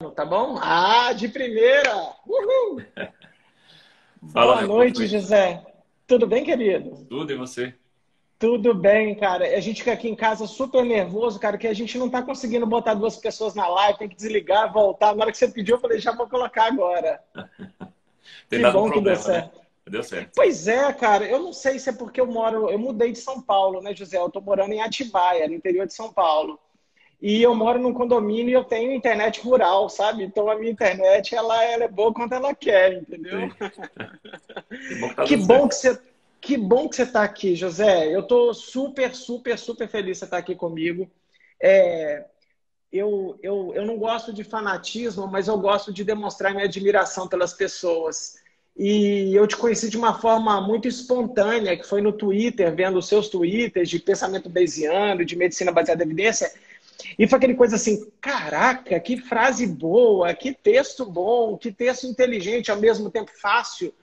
Tá bom? Ah, de primeira! Uhul! Fala, Boa Léo, boa noite, noite. José. Tudo bem, querido? Tudo e você? Tudo bem, cara. A gente fica aqui em casa super nervoso, cara, que a gente não tá conseguindo botar duas pessoas na live, tem que desligar, voltar. Na hora que você pediu, eu falei, já vou colocar agora. Tem Que dado um bom que deu problema, né? certo. Deu certo. Pois é, cara, eu não sei se é porque eu mudei de São Paulo, né, José? Eu tô morando em Atibaia, no interior de São Paulo. E eu moro num condomínio e eu tenho internet rural, sabe? Então a minha internet, ela é boa quando ela quer, entendeu? Sei. Que bom que tá Que dando bom certo. que você, que bom que você está aqui, José. Eu estou super, super, super feliz de você estar aqui comigo. É, eu não gosto de fanatismo, mas eu gosto de demonstrar minha admiração pelas pessoas. E eu te conheci de uma forma muito espontânea, que foi no Twitter, vendo os seus Twitters de pensamento bayesiano, de medicina baseada em evidência. E foi aquele coisa assim, caraca, que frase boa, que texto bom, que texto inteligente, ao mesmo tempo fácil.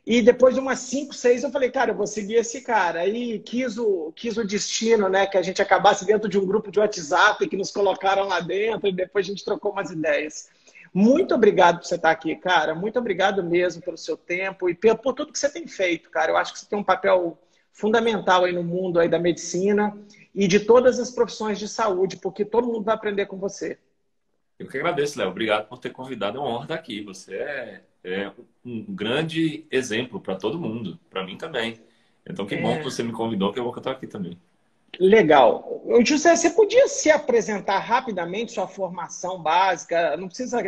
E depois de umas 5, 6, eu falei, cara, eu vou seguir esse cara. Aí quis o destino, né? Que a gente acabasse dentro de um grupo de WhatsApp que nos colocaram lá dentro e depois a gente trocou umas ideias. Muito obrigado por você estar aqui, cara. Muito obrigado mesmo pelo seu tempo e por tudo que você tem feito, cara. Eu acho que você tem um papel fundamental aí no mundo aí da medicina e de todas as profissões de saúde, porque todo mundo vai aprender com você. Eu que agradeço, Léo. Obrigado por ter convidado. É uma honra estar aqui. Você é um grande exemplo para todo mundo, para mim também. Então, que bom que É. você me convidou, que eu vou estar aqui também. Legal. Ô, José, você podia se apresentar rapidamente sua formação básica? Não precisa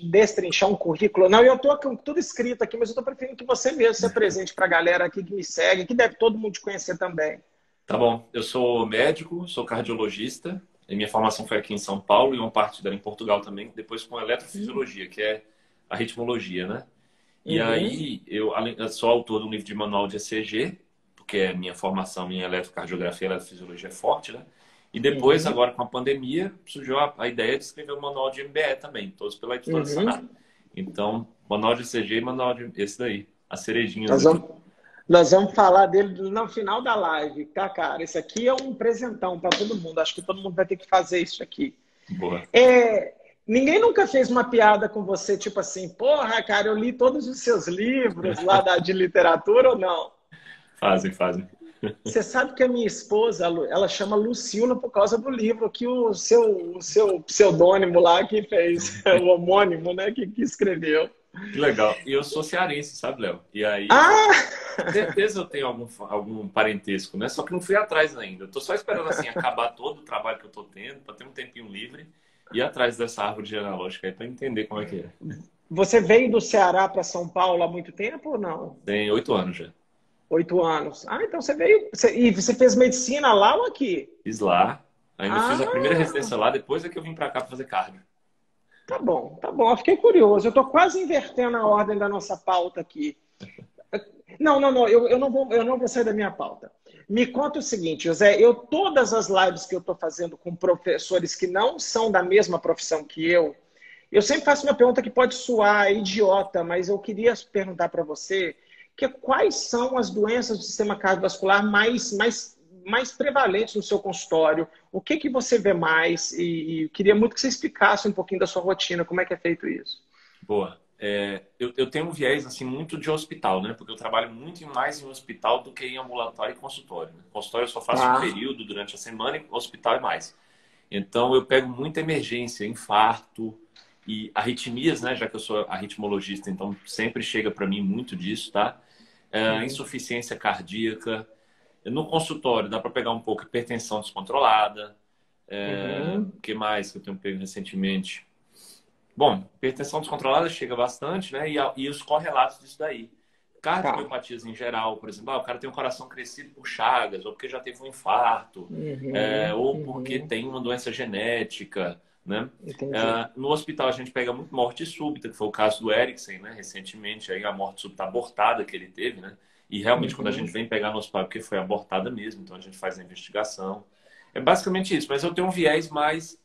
destrinchar um currículo, não. Eu estou com tudo escrito aqui, mas eu estou preferindo que você mesmo se apresente para a galera aqui que me segue, que deve todo mundo te conhecer também. Tá bom. Eu sou médico, sou cardiologista. E minha formação foi aqui em São Paulo e uma parte dela em Portugal também. Depois com eletrofisiologia, que é a ritmologia, né? E Uhum, aí, eu sou autor de um livro de manual de ECG, porque é minha formação, minha eletrocardiografia e eletrofisiologia é forte, né? E depois, uhum, agora com a pandemia, surgiu a ideia de escrever um manual de MBE também, todos pela editora Sanar. uhum. Então, manual de ECG e manual de... esse daí, as cerejinhas Nós aqui. vamos, nós vamos falar dele no final da live, tá, cara? Esse aqui é um presentão para todo mundo. Acho que todo mundo vai ter que fazer isso aqui. Boa. É, ninguém nunca fez uma piada com você, tipo assim, porra, cara, eu li todos os seus livros lá de literatura ou não? Fazem, fazem. Você sabe que a minha esposa, ela chama Lucila por causa do livro que o seu pseudônimo lá que fez, o homônimo, né, que escreveu. Que legal. E eu sou cearense, sabe, Léo? E aí, Ah! certeza eu tenho algum parentesco, né? Só que não fui atrás ainda. Eu tô só esperando, assim, acabar todo o trabalho que eu tô tendo, para ter um tempinho livre, e ir atrás dessa árvore genealógica aí, para entender como é que é. Você veio do Ceará para São Paulo há muito tempo ou não? Tem 8 anos já. 8 anos. Ah, então você veio. E você fez medicina lá ou aqui? Fiz lá. Ainda fiz a primeira Ah, residência lá, depois é que eu vim para cá para fazer cardio. tá bom, tá bom. Eu fiquei curioso. Eu estou quase invertendo a ordem da nossa pauta aqui. Não, não, não. Eu não vou sair da minha pauta. Me conta o seguinte, José. Todas as lives que eu estou fazendo com professores que não são da mesma profissão que eu sempre faço uma pergunta que pode soar idiota, mas eu queria perguntar para você quais são as doenças do sistema cardiovascular mais prevalentes no seu consultório? O que você vê mais? E queria muito que você explicasse um pouquinho da sua rotina, como é que é feito isso. Boa. Eu tenho um viés assim muito de hospital, né? Porque eu trabalho muito mais em hospital do que em ambulatório e consultório, né? Consultório eu só faço um Tá. período durante a semana e hospital é mais. Então eu pego muita emergência, infarto e arritmias, né? Já que eu sou arritmologista, então sempre chega para mim muito disso, tá? Uhum. Insuficiência cardíaca. No consultório dá para pegar um pouco hipertensão descontrolada. Uhum. O que mais que eu tenho pego recentemente? Bom, hipertensão descontrolada chega bastante, né? E os correlatos disso daí. Tá. Cardiomiopatias em geral, por exemplo, o cara tem um coração crescido por Chagas, ou porque já teve um infarto, Uhum. ou porque Uhum. tem uma doença genética, né? Entendi. No hospital a gente pega muito morte súbita, que foi o caso do Eriksen, né? Recentemente, aí a morte súbita abortada que ele teve, né? E realmente quando a gente Uhum. vem pegar no hospital, é porque foi abortada mesmo, então a gente faz a investigação. É basicamente isso, mas eu tenho um viés mais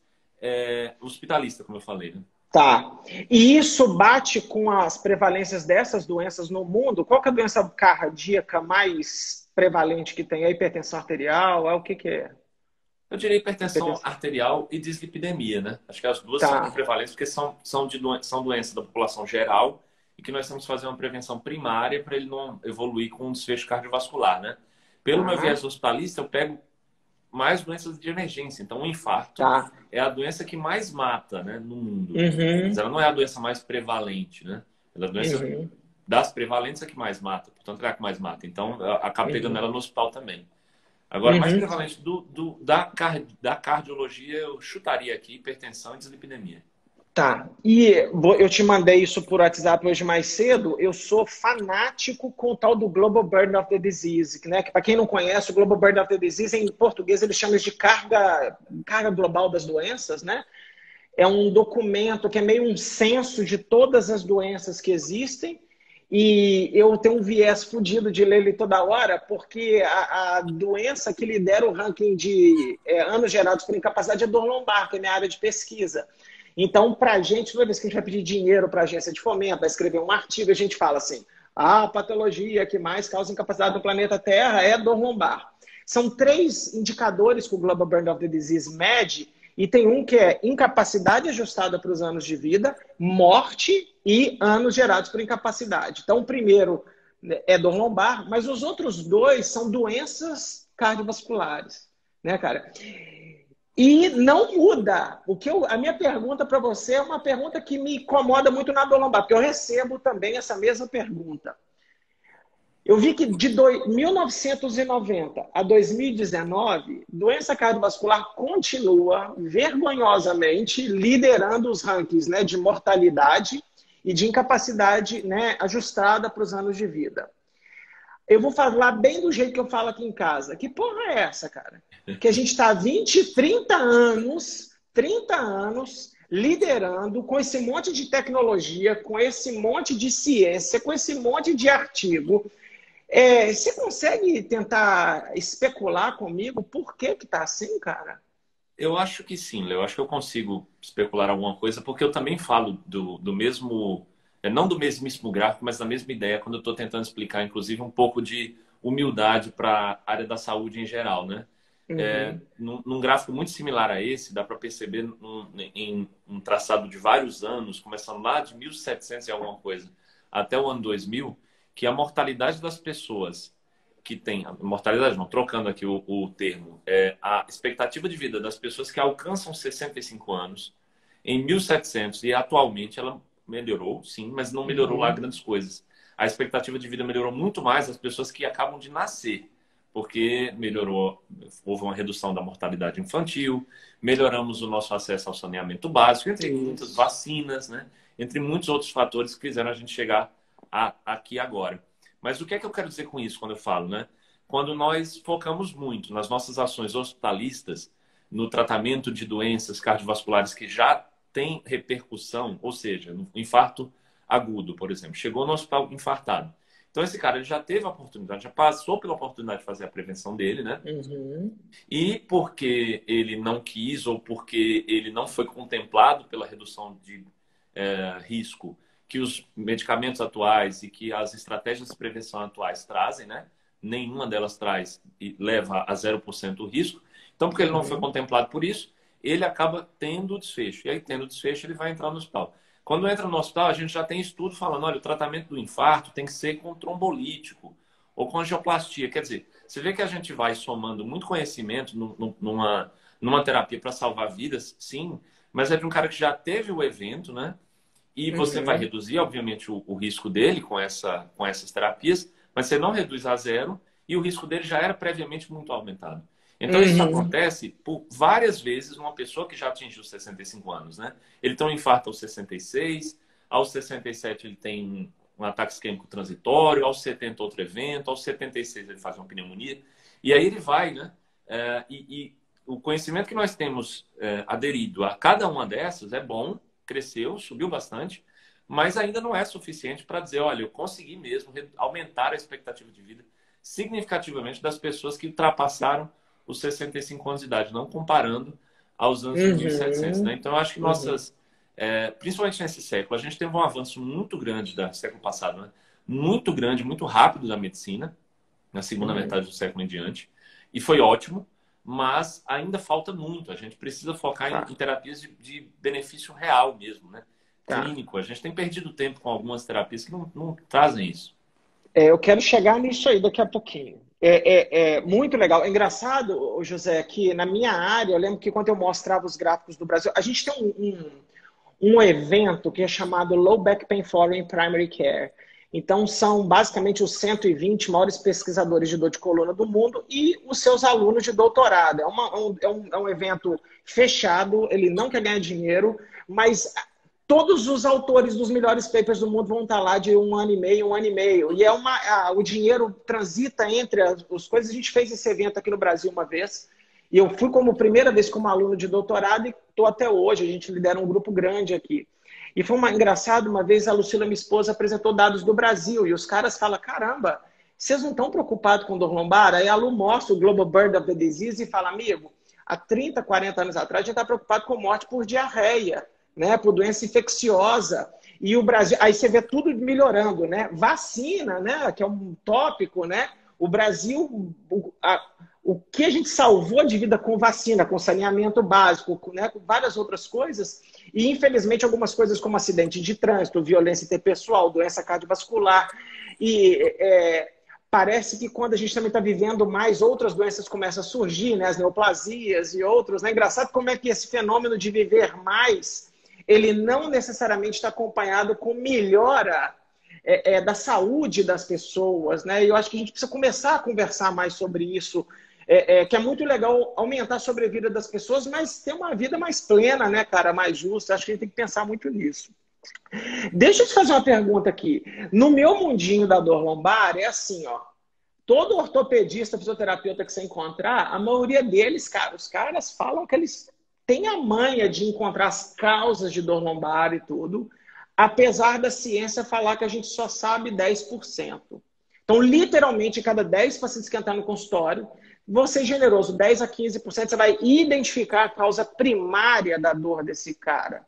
hospitalista, como eu falei, né? Tá. E isso bate com as prevalências dessas doenças no mundo? Qual que é a doença cardíaca mais prevalente que tem? É a hipertensão arterial? É o que que é? Eu diria hipertensão Hipertensão. arterial e dislipidemia, né? Acho que as duas são Tá. prevalentes porque são doenças da população geral e que nós temos que fazer uma prevenção primária para ele não evoluir com um desfecho cardiovascular, né? Pelo meu Tá. viés hospitalista, eu pego mais doenças de emergência. Então, o infarto Tá. é a doença que mais mata, né, no mundo. Mas Uhum. ela não é a doença mais prevalente, né? Ela é a doença Uhum. das prevalentes é a que mais mata. Portanto, é a que mais mata. Então, eu acabo pegando Uhum. ela no hospital também. Agora, mais Uhum. prevalente da cardiologia, eu chutaria aqui hipertensão e dislipidemia. Tá. Eu te mandei isso por WhatsApp hoje mais cedo. Eu sou fanático com o tal do Global Burden of the Disease, né? Que para quem não conhece, o Global Burden of the Disease, em português, eles chamam de carga global das doenças, né? É um documento que é meio um censo de todas as doenças que existem. E eu tenho um viés fudido de ler ele toda hora, porque a doença que lidera o ranking de anos gerados por incapacidade é dor lombar, que é minha área de pesquisa. Então, para a gente, toda vez que a gente vai pedir dinheiro para a agência de fomento, vai escrever um artigo, a gente fala assim: a patologia que mais causa incapacidade no planeta Terra é dor lombar. São 3 indicadores que o Global Burden of the Disease mede, e tem um que é incapacidade ajustada para os anos de vida, morte e anos gerados por incapacidade. Então, o primeiro é dor lombar, mas os outros 2 são doenças cardiovasculares, né, cara? E não muda. A minha pergunta para você é uma pergunta que me incomoda muito na dor lombar, porque eu recebo também essa mesma pergunta. Eu vi que de 1990 a 2019, doença cardiovascular continua vergonhosamente liderando os rankings, né, de mortalidade e de incapacidade, né, ajustada para os anos de vida. Eu vou falar bem do jeito que eu falo aqui em casa. Que porra é essa, cara? Que a gente está há 20, 30 anos liderando com esse monte de tecnologia, com esse monte de ciência, com esse monte de artigo. Você consegue tentar especular comigo por que que tá assim, cara? Eu acho que sim, Léo. Eu acho que eu consigo especular alguma coisa, porque eu também falo do mesmo, não do mesmíssimo gráfico, mas da mesma ideia, quando eu estou tentando explicar, inclusive, um pouco de humildade para a área da saúde em geral, né? Uhum. Num gráfico muito similar a esse, dá para perceber em um traçado de vários anos, começando lá de 1700 e alguma coisa, até o ano 2000, que a mortalidade das pessoas que têm, mortalidade não, trocando aqui o termo, a expectativa de vida das pessoas que alcançam 65 anos, em 1700 e atualmente ela melhorou, sim, mas não melhorou lá Uhum. grandes coisas. A expectativa de vida melhorou muito mais das pessoas que acabam de nascer, porque melhorou, houve uma redução da mortalidade infantil, melhoramos o nosso acesso ao saneamento básico, entre muitas Isso. vacinas, né? Entre muitos outros fatores que fizeram a gente chegar aqui agora. Mas o que é que eu quero dizer com isso quando eu falo, né? Quando nós focamos muito nas nossas ações hospitalistas, no tratamento de doenças cardiovasculares que já têm repercussão, ou seja, no infarto agudo, por exemplo, chegou no hospital infartado. Então esse cara ele já teve a oportunidade, já passou pela oportunidade de fazer a prevenção dele, né? Uhum. E porque ele não quis ou porque ele não foi contemplado pela redução de risco que os medicamentos atuais e que as estratégias de prevenção atuais trazem, né? Nenhuma delas traz e leva a 0% o risco. Então, porque ele não foi Uhum. contemplado por isso, ele acaba tendo o desfecho. E aí, tendo o desfecho, ele vai entrar no hospital. Quando entra no hospital, a gente já tem estudo falando, olha, o tratamento do infarto tem que ser com trombolítico ou com angioplastia. Quer dizer, você vê que a gente vai somando muito conhecimento numa terapia para salvar vidas, sim, mas é de um cara que já teve o evento, né? E você vai Uhum. reduzir, obviamente, o risco dele com essas terapias, mas você não reduz a zero e o risco dele já era previamente muito aumentado. Então, isso Uhum. acontece por várias vezes numa pessoa que já atingiu 65 anos, né? Ele tem um infarto aos 66, aos 67 ele tem um ataque isquêmico transitório, aos 70 outro evento, aos 76 ele faz uma pneumonia. E aí ele vai, né? E o conhecimento que nós temos aderido a cada uma dessas é bom, cresceu, subiu bastante, mas ainda não é suficiente para dizer, olha, eu consegui mesmo aumentar a expectativa de vida significativamente das pessoas que ultrapassaram os 65 anos de idade, não comparando aos anos de 1700, né? Uhum. Então, eu acho que Uhum. principalmente nesse século, a gente teve um avanço muito grande do século passado, né? Muito grande, muito rápido da medicina, na segunda Uhum. metade do século em diante, e foi ótimo, mas ainda falta muito. A gente precisa focar Tá, em terapias de benefício real mesmo, né? tá. Clínico. A gente tem perdido tempo com algumas terapias que não trazem isso. Eu quero chegar nisso aí daqui a pouquinho. É muito legal. É engraçado, ô José, que na minha área, eu lembro que quando eu mostrava os gráficos do Brasil, a gente tem um evento que é chamado Low Back Pain Forum in Primary Care. Então, são basicamente os 120 maiores pesquisadores de dor de coluna do mundo e os seus alunos de doutorado. É um evento fechado, ele não quer ganhar dinheiro, mas todos os autores dos melhores papers do mundo vão estar lá de um ano e meio, um ano e meio. E o dinheiro transita entre as coisas. A gente fez esse evento aqui no Brasil uma vez. E eu fui como primeira vez como aluno de doutorado e estou até hoje. A gente lidera um grupo grande aqui. E foi engraçado, uma vez a Lucila, minha esposa, apresentou dados do Brasil. E os caras falam, caramba, vocês não estão preocupados com dor lombar? Aí a Lu mostra o Global Burden of the Disease e fala, amigo, há 30, 40 anos atrás a gente está preocupado com morte por diarreia, né, por doença infecciosa. E o Brasil, aí você vê tudo melhorando, né? Vacina, né, que é um tópico, né? O Brasil, o que a gente salvou de vida com vacina, com saneamento básico, né, com várias outras coisas, e infelizmente algumas coisas como acidente de trânsito, violência interpessoal, doença cardiovascular, e parece que quando a gente também está vivendo mais, outras doenças começam a surgir, né, as neoplasias e outros, né? Engraçado como é que esse fenômeno de viver mais ele não necessariamente está acompanhado com melhora da saúde das pessoas, né? E eu acho que a gente precisa começar a conversar mais sobre isso, que é muito legal aumentar a sobrevida das pessoas, mas ter uma vida mais plena, né, cara, mais justa. Acho que a gente tem que pensar muito nisso. Deixa eu te fazer uma pergunta aqui. No meu mundinho da dor lombar, é assim, ó. Todo ortopedista, fisioterapeuta que você encontrar, a maioria deles, cara, os caras falam que eles têm a manha de encontrar as causas de dor lombar e tudo, apesar da ciência falar que a gente só sabe 10%. Então, literalmente, cada 10 pacientes que entrar no consultório, você generoso, 10 a 15%, você vai identificar a causa primária da dor desse cara.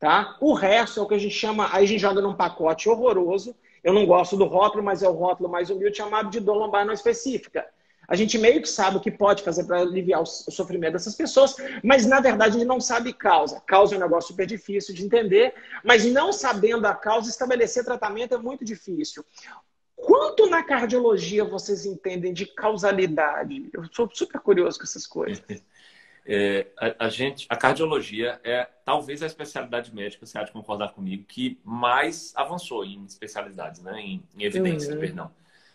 Tá? O resto é o que a gente chama, aí a gente joga num pacote horroroso. Eu não gosto do rótulo, mas é o rótulo mais humilde, chamado de dor lombar não específica. A gente meio que sabe o que pode fazer para aliviar o sofrimento dessas pessoas, mas na verdade a gente não sabe causa. Causa é um negócio super difícil de entender, mas não sabendo a causa, estabelecer tratamento é muito difícil. Quanto na cardiologia vocês entendem de causalidade? Eu sou super curioso com essas coisas. A cardiologia é talvez a especialidade médica, você há de concordar comigo, que mais avançou em especialidades, né? Em evidências, perdão.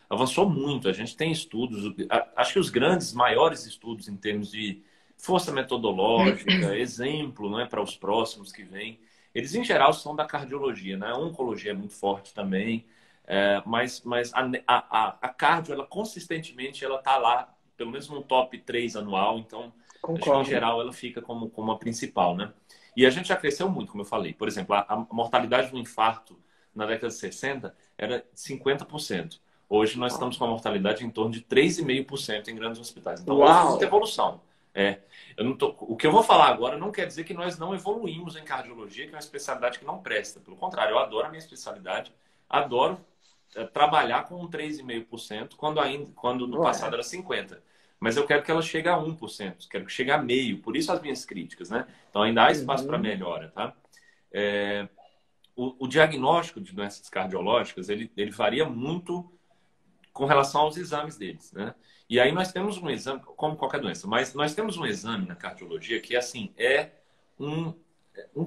Avançou muito. A gente tem estudos, acho que os grandes, maiores estudos em termos de força metodológica, exemplo, né, para os próximos que vêm, eles em geral são da cardiologia, né? A oncologia é muito forte também, mas a cardio, ela consistentemente, ela está lá, pelo menos no top 3 anual, então acho que, em geral, ela fica como a principal, né? E a gente já cresceu muito, como eu falei. Por exemplo, a mortalidade do infarto na década de 60 era 50%. Hoje nós estamos com a mortalidade em torno de 3,5% em grandes hospitais. Então, houve muita evolução. O que eu vou falar agora não quer dizer que nós não evoluímos em cardiologia, que é uma especialidade que não presta. Pelo contrário, eu adoro a minha especialidade, adoro trabalhar com um 3,5%, quando no passado era 50%. Mas eu quero que ela chegue a 1%, quero que chegue a meio. Por isso as minhas críticas, né? Então ainda há espaço para melhora, tá? O diagnóstico de doenças cardiológicas, ele varia muito com relação aos exames deles, né? E aí nós temos um exame, como qualquer doença, mas nós temos um exame na cardiologia que, assim, é um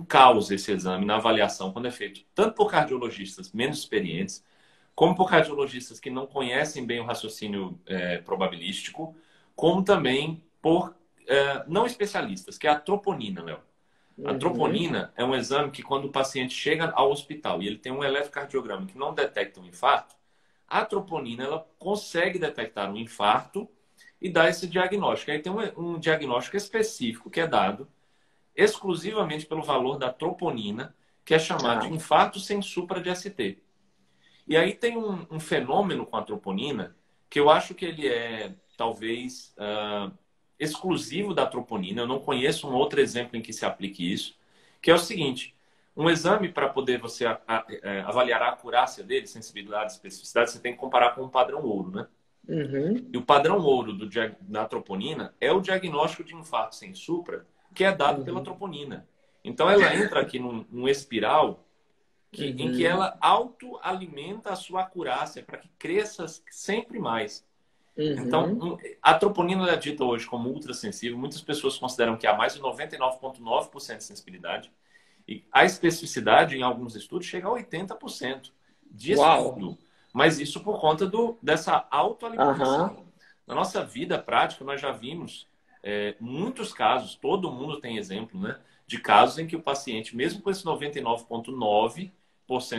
caos esse exame na avaliação, quando é feito tanto por cardiologistas menos experientes, como por cardiologistas que não conhecem bem o raciocínio probabilístico, como também por não especialistas, que é a troponina, Léo. A troponina é um exame que, quando o paciente chega ao hospital e ele tem um eletrocardiograma que não detecta um infarto, a troponina ela consegue detectar um infarto e dar esse diagnóstico. Aí tem um diagnóstico específico que é dado exclusivamente pelo valor da troponina, que é chamado de infarto sem supra de ST. E aí tem um fenômeno com a troponina que eu acho que ele é talvez exclusivo da troponina. Eu não conheço um outro exemplo em que se aplique isso, que é o seguinte: um exame, para poder você avaliar a acurácia dele, sensibilidade, especificidade, você tem que comparar com um padrão ouro, né? Uhum. E o padrão ouro da troponina é o diagnóstico de infarto sem supra, que é dado pela Uhum. troponina. Então, ela entra aqui num espiral em que Uhum. ela autoalimenta a sua acurácia para que cresça sempre mais. Então, Uhum. a troponina é dita hoje como ultrassensível. Muitas pessoas consideram que há mais de 99,9% de sensibilidade. E a especificidade, em alguns estudos, chega a 80% disso Uau. tudo. Mas isso por conta dessa autoalimentação. Aham. Na nossa vida prática, nós já vimos muitos casos, todo mundo tem exemplo, né? De casos em que o paciente, mesmo com esse 99,9%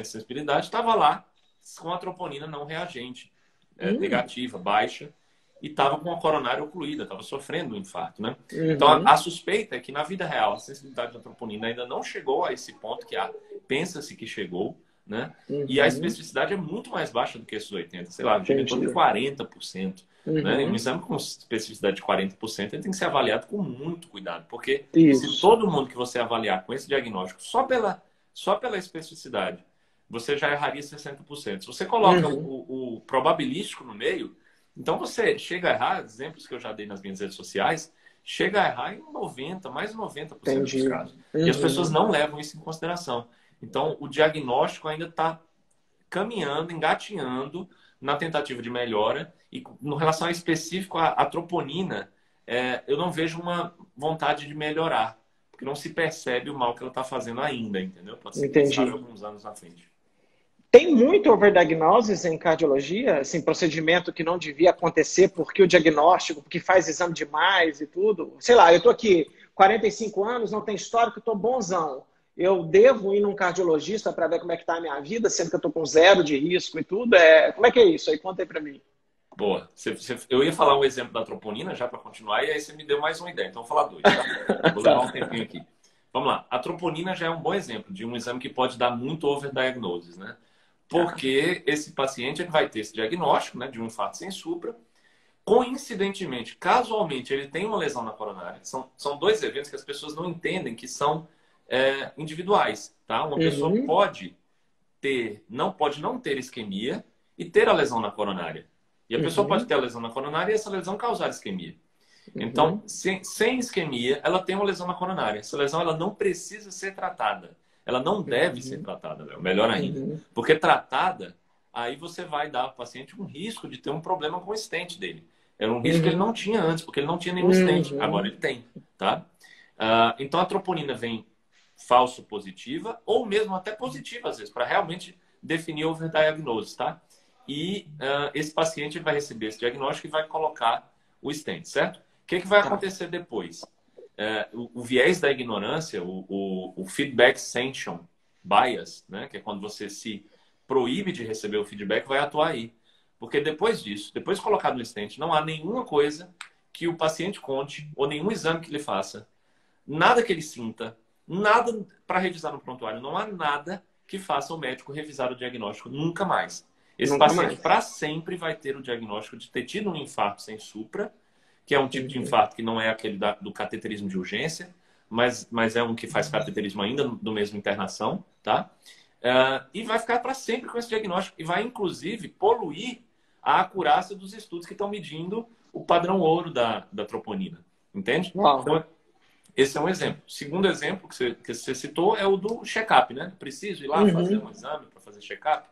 de sensibilidade, estava lá com a troponina não reagente, Hum. negativa, baixa, e estava com a coronária ocluída, estava sofrendo um infarto, né? Então, a Uhum. suspeita é que na vida real a sensibilidade da troponina ainda não chegou a esse ponto que pensa-se que chegou, né? E a Uhum. especificidade é muito mais baixa do que esses 80%, sei lá, gira em torno de Entendi. 40%. Né? Um Uhum. exame com especificidade de 40% ele tem que ser avaliado com muito cuidado, porque se Isso. todo mundo que você avaliar com esse diagnóstico só pela especificidade, você já erraria 60%. Se você coloca Uhum. o probabilístico no meio, então você chega a errar, exemplos que eu já dei nas minhas redes sociais, chega a errar em 90%, mais de 90% dos Entendi. casos. E as pessoas Uhum. não levam isso em consideração. Então, o diagnóstico ainda está caminhando, engatinhando na tentativa de melhora. E no relação específico à troponina, eu não vejo uma vontade de melhorar, porque não se percebe o mal que ela está fazendo ainda, entendeu? Pode ser, quem sabe, Entendi. alguns anos na frente. Tem muito overdiagnosis em cardiologia, assim, procedimento que não devia acontecer porque o diagnóstico, porque faz exame demais e tudo. Sei lá, eu estou aqui 45 anos, não tem histórico, estou bonzão. Eu devo ir num cardiologista para ver como é que está a minha vida, sendo que eu estou com zero de risco e tudo. Como é que é isso? Aí conta aí para mim. Boa. Eu ia falar um exemplo da troponina já para continuar, e aí você me deu mais uma ideia. Então, vou falar dois, tá? Vou levar um Tá. tempinho aqui. Vamos lá. A troponina já é um bom exemplo de um exame que pode dar muito overdiagnosis, né? Tá. Porque esse paciente ele vai ter esse diagnóstico, né, de um infarto sem supra. Coincidentemente, casualmente, ele tem uma lesão na coronária. São dois eventos que as pessoas não entendem que são individuais, tá? Uma pessoa Uhum. pode não ter isquemia e ter a lesão na coronária. E a pessoa pode Uhum. ter a lesão na coronária e essa lesão causar isquemia. Então, Uhum. sem isquemia, ela tem uma lesão na coronária. Essa lesão ela não precisa ser tratada. Ela não deve ser Uhum. tratada, Léo. Melhor ainda. Uhum. Porque tratada, aí você vai dar ao paciente um risco de ter um problema com o stent dele. Era um risco que ele Uhum. não tinha antes, porque ele não tinha nenhum stent. Agora Uhum. ele tem, tá? Então a troponina vem falso positiva, ou mesmo até positiva, às vezes, para realmente definir overdiagnose, tá? E esse paciente vai receber esse diagnóstico e vai colocar o stent, certo? O que vai Tá. acontecer depois? O viés da ignorância, o feedback sanction bias, né, que é quando você se proíbe de receber o feedback, vai atuar aí. Porque depois disso, depois de colocado no stent, não há nenhuma coisa que o paciente conte, ou nenhum exame que ele faça, nada que ele sinta, nada para revisar no prontuário, não há nada que faça o médico revisar o diagnóstico nunca mais. Esse Nunca paciente mais. para sempre vai ter o diagnóstico de ter tido um infarto sem supra, que é um tipo de Uhum. infarto que não é aquele do cateterismo de urgência, mas é um que faz cateterismo ainda do mesmo internação, tá? E vai ficar para sempre com esse diagnóstico e vai, inclusive, poluir a acurácia dos estudos que estão medindo o padrão ouro da troponina, entende? Uau. Então, esse é um exemplo. O segundo exemplo que você citou é o do check-up, né? Preciso ir lá fazer um Uhum. exame para fazer check-up.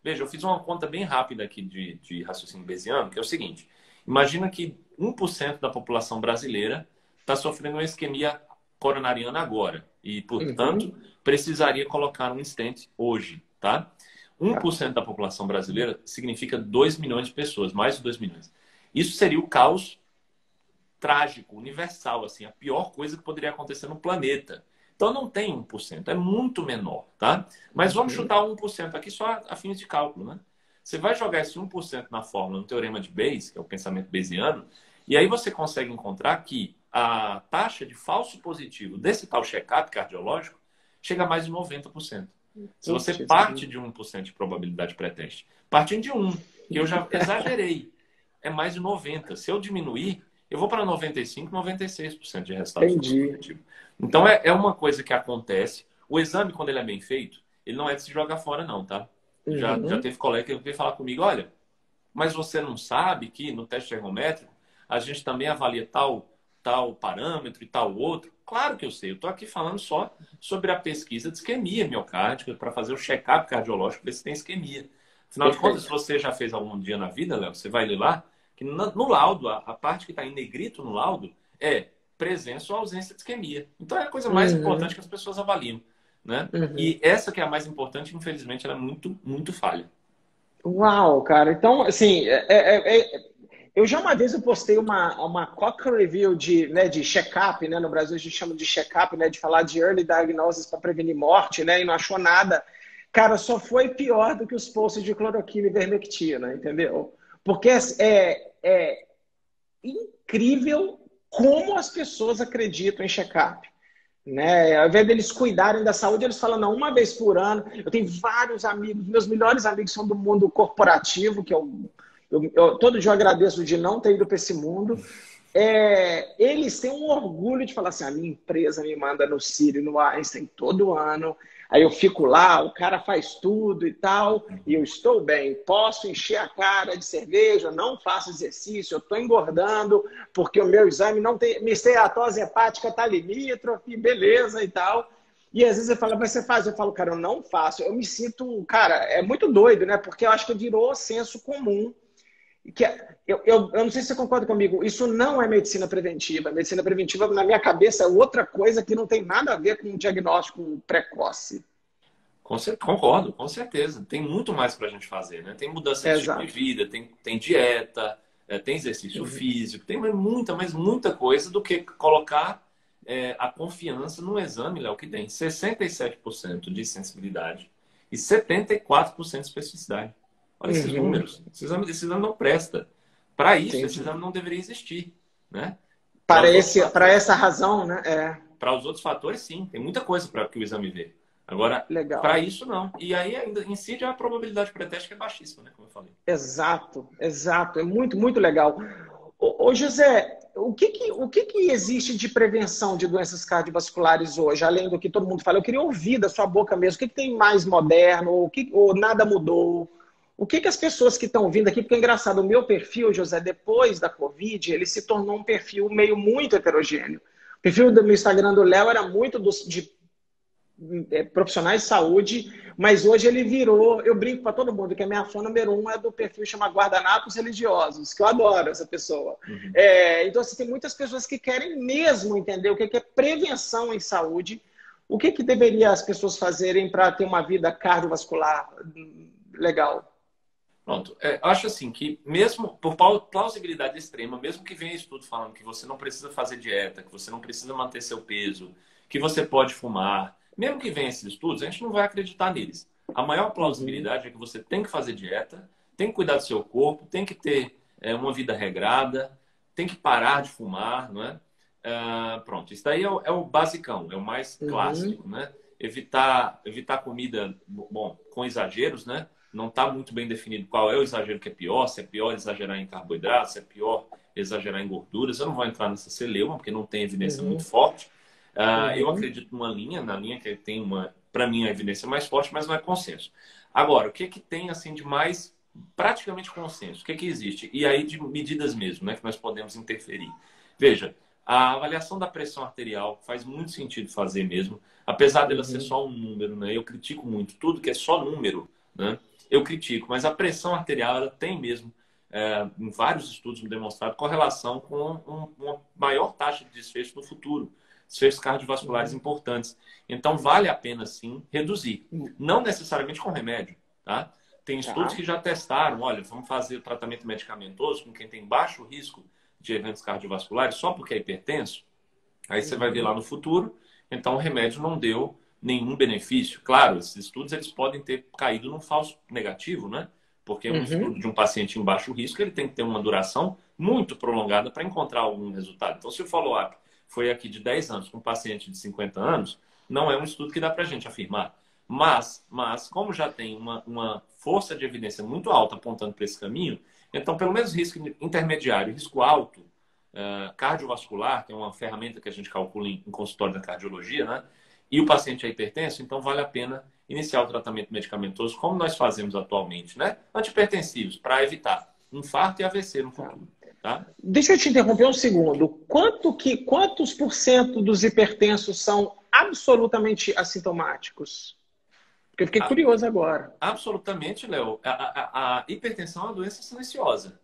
Veja, eu fiz uma conta bem rápida aqui de raciocínio bayesiano, que é o seguinte. Imagina que 1% da população brasileira está sofrendo uma isquemia coronariana agora e, portanto, Uhum. precisaria colocar um stent hoje, tá? um Tá. por cento da população brasileira significa 2 milhões de pessoas, mais de 2 milhões. Isso seria o caos trágico, universal, assim, a pior coisa que poderia acontecer no planeta. Então não tem 1%, é muito menor, tá? Mas vamos Uhum. chutar 1% aqui só a fins de cálculo, né? Você vai jogar esse 1% na fórmula, no teorema de Bayes, que é o pensamento bayesiano, e aí você consegue encontrar que a taxa de falso positivo desse tal check-up cardiológico chega a mais de 90%. Se você Putz, parte de 1% de probabilidade pré-teste, partindo de 1, que eu já exagerei, é mais de 90%. Se eu diminuir, eu vou para 95%, 96% de resultado falso entendi. positivo. Então, é uma coisa que acontece. O exame, quando ele é bem feito, ele não é de se jogar fora, não, tá? Já Uhum. teve colega que veio falar comigo, olha, Mas você não sabe que no teste ergométrico a gente também avalia tal parâmetro e tal outro? Claro que eu sei. Eu estou aqui falando só sobre a pesquisa de isquemia miocárdica para fazer o check-up cardiológico, ver se tem isquemia. Afinal de contas, se Perfeito. você já fez algum dia na vida, Léo, você vai ler lá que no laudo, a parte que está em negrito no laudo é presença ou ausência de isquemia. Então é a coisa mais importante Uhum, que as pessoas avaliam, né? uhum. E essa que é a mais importante, infelizmente, ela é muito, muito falha. Uau, cara. Então, assim, eu já uma vez eu postei uma Cochrane Review de check-up, né? No Brasil a gente chama de check-up, né? De falar de early diagnosis para prevenir morte, né? E não achou nada. Cara, só foi pior do que os posts de cloroquina e vermectina, entendeu? Porque é incrível como as pessoas acreditam em check-up. Né? Ao invés deles cuidarem da saúde, eles falam, não, uma vez por ano. Eu tenho vários amigos, meus melhores amigos são do mundo corporativo, que todo dia eu agradeço de não ter ido para esse mundo. Eles têm um orgulho de falar assim: a minha empresa me manda no Ciri, no Einstein todo ano. Aí eu fico lá, o cara faz tudo e tal, e eu estou bem. Posso encher a cara de cerveja, não faço exercício, eu estou engordando, porque o meu exame não tem. Minha esteatose hepática está limítrofe, beleza e tal. E às vezes eu falo, mas você faz? Eu falo, cara, eu não faço. Eu me sinto, cara, é muito doido, né? Porque eu acho que virou senso comum eu não sei se você concorda comigo, isso não é medicina preventiva. Medicina preventiva, na minha cabeça, é outra coisa que não tem nada a ver com um diagnóstico precoce. Concordo, com certeza. Tem muito mais para a gente fazer, né? Tem mudança de estilo de Exato. vida, tem dieta, tem exercício Uhum. físico, tem muita, mas muita coisa do que colocar a confiança no exame, Léo, que tem 67% de sensibilidade e 74% de especificidade. Olha esses Uhum. números. Esse exame não presta. Para isso, esse Entendi. exame não deveria existir, né? Para Para os outros para fatores, essa razão, né? para os outros fatores, sim. Tem muita coisa para que o exame vê. Agora, para Legal. isso, não. E aí, ainda incide a probabilidade pré-teste, que é baixíssima, né? Como eu falei. Exato, exato. É muito, muito legal. Ô José, o que que existe de prevenção de doenças cardiovasculares hoje, além do que todo mundo fala? Eu queria ouvir da sua boca mesmo. O que tem mais moderno? Ou nada mudou? O que as pessoas que estão vindo aqui, porque é engraçado, o meu perfil, José, depois da Covid, ele se tornou um perfil meio muito heterogêneo. O perfil do meu Instagram do Léo era muito de profissionais de saúde, mas hoje ele virou, eu brinco para todo mundo que a minha fã número um é do perfil chama Guardanapos Religiosos, que eu adoro essa pessoa. Uhum. Então, assim, tem muitas pessoas que querem mesmo entender o que é prevenção em saúde, o que deveria as pessoas fazerem para ter uma vida cardiovascular legal. Pronto. Acho assim que, mesmo por plausibilidade extrema, mesmo que venha estudo falando que você não precisa fazer dieta, que você não precisa manter seu peso, que você pode fumar, mesmo que venha esses estudos, a gente não vai acreditar neles. A maior Uhum, plausibilidade é que você tem que fazer dieta, tem que cuidar do seu corpo, tem que ter uma vida regrada, tem que parar de fumar, não é? Pronto, isso daí é o basicão, é o mais uhum, clássico, né? Evitar comida, bom, com exageros, né? Não está muito bem definido qual é o exagero que é pior, se é pior exagerar em carboidratos, se é pior exagerar em gorduras. Eu não vou entrar nessa celeuma, porque não tem evidência muito uhum, forte. Eu uhum, acredito na linha que tem para mim, a evidência mais forte, mas não é consenso. Agora, o que tem assim de mais praticamente consenso? O que existe? E aí de medidas mesmo, né, que nós podemos interferir. Veja, a avaliação da pressão arterial faz muito sentido fazer mesmo, apesar dela ser uhum, só um número, né? Eu critico muito tudo que é só número, né? Eu critico, mas a pressão arterial ela tem mesmo, em vários estudos demonstrado, correlação com uma maior taxa de desfecho no futuro, desfechos cardiovasculares uhum. importantes. Então, vale a pena, sim, reduzir. Não necessariamente com remédio, tá? Tem estudos Tá. que já testaram, olha, vamos fazer o tratamento medicamentoso com quem tem baixo risco de eventos cardiovasculares só porque é hipertenso. Aí você vai ver lá Uhum, no futuro, então o remédio não deu nenhum benefício. Claro, esses estudos eles podem ter caído num falso negativo, né? Porque um estudo uhum, de um paciente em baixo risco, ele tem que ter uma duração muito prolongada para encontrar algum resultado. Então, se o follow-up foi aqui de 10 anos com um paciente de 50 anos, não é um estudo que dá para a gente afirmar. Mas, como já tem uma força de evidência muito alta apontando para esse caminho, então, pelo menos risco intermediário, risco alto, cardiovascular, que é uma ferramenta que a gente calcula em consultório da cardiologia, né? E o paciente é hipertenso, então vale a pena iniciar o tratamento medicamentoso, como nós fazemos atualmente, né? Antihipertensivos, para evitar. infarto e AVC no Tá. futuro, tá? Deixa eu te interromper um segundo. Quantos por cento dos hipertensos são absolutamente assintomáticos? Porque eu fiquei A- curioso agora. Absolutamente, Léo. A hipertensão é uma doença silenciosa.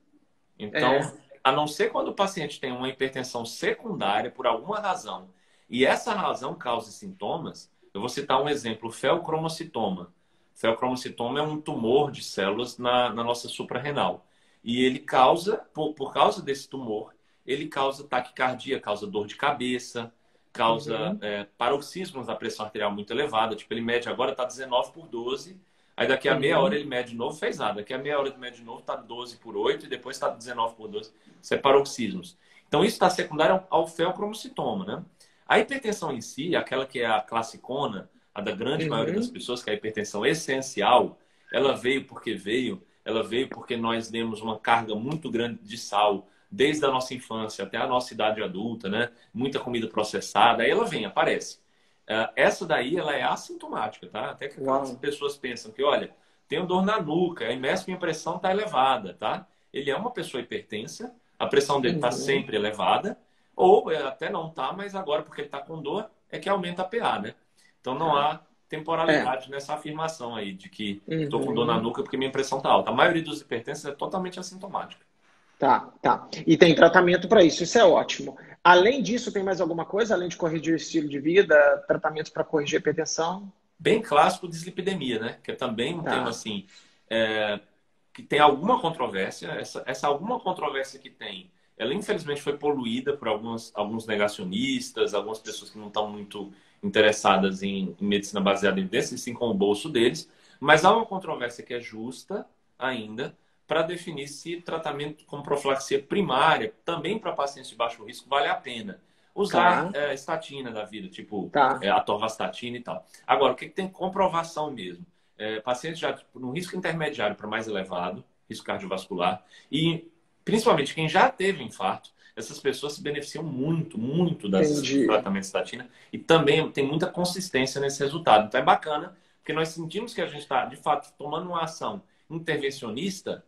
Então, É. a não ser quando o paciente tem uma hipertensão secundária por alguma razão, e essa razão causa sintomas, eu vou citar um exemplo, o feocromocitoma. Feocromocitoma é um tumor de células na nossa suprarrenal. E ele causa, por causa desse tumor, ele causa taquicardia, causa dor de cabeça, causa Uhum, paroxismos da pressão arterial muito elevada. Tipo, ele mede agora, está 19 por 12. Aí daqui a meia hora uhum. ele mede de novo, fez nada. Daqui a meia hora ele mede de novo, está 12 por 8 e depois está 19 por 12. Isso é paroxismos. Então isso está secundário ao feocromocitoma, né? A hipertensão em si, aquela que é a classicona, a da grande maioria das Uhum. pessoas, que é a hipertensão essencial, ela veio porque veio, ela veio porque nós demos uma carga muito grande de sal desde a nossa infância até a nossa idade adulta, né? Muita comida processada, aí ela vem, aparece. Essa daí, ela é assintomática, tá? Até que aquelas Uau. pessoas pensam que, olha, tenho dor na nuca, aí mexe minha pressão está elevada, tá? Ele é uma pessoa hipertensa, a pressão dele está Uhum. sempre elevada, ou até não está, mas agora, porque ele está com dor, é que aumenta a PA, né? Então não Tá. há É. temporalidade nessa afirmação aí de que estou com dor na Uhum. nuca porque minha pressão está alta. A maioria dos hipertensos é totalmente assintomática. Tá, tá. E tem tratamento para isso, isso é ótimo. Além disso, tem mais alguma coisa, além de corrigir o estilo de vida, tratamentos para corrigir a hipertensão? Bem clássico, dislipidemia, né? Que é também um tema Tá. assim, é, que tem alguma controvérsia. Essa alguma controvérsia que tem, ela infelizmente foi poluída por alguns negacionistas, algumas pessoas que não estão muito interessadas em medicina baseada em evidência, sim com o bolso deles. Mas há uma controvérsia que é justa ainda para definir se tratamento com profilaxia primária, também para pacientes de baixo risco, vale a pena. Usar Tá, estatina da vida, tipo tá. atorvastatina e tal. Agora, o que tem comprovação mesmo? Pacientes já tipo, no risco intermediário para mais elevado, risco cardiovascular, e principalmente quem já teve infarto, essas pessoas se beneficiam muito, muito do Entendi. tratamento de estatina e também tem muita consistência nesse resultado. Então é bacana, porque nós sentimos que a gente está, de fato, tomando uma ação intervencionista,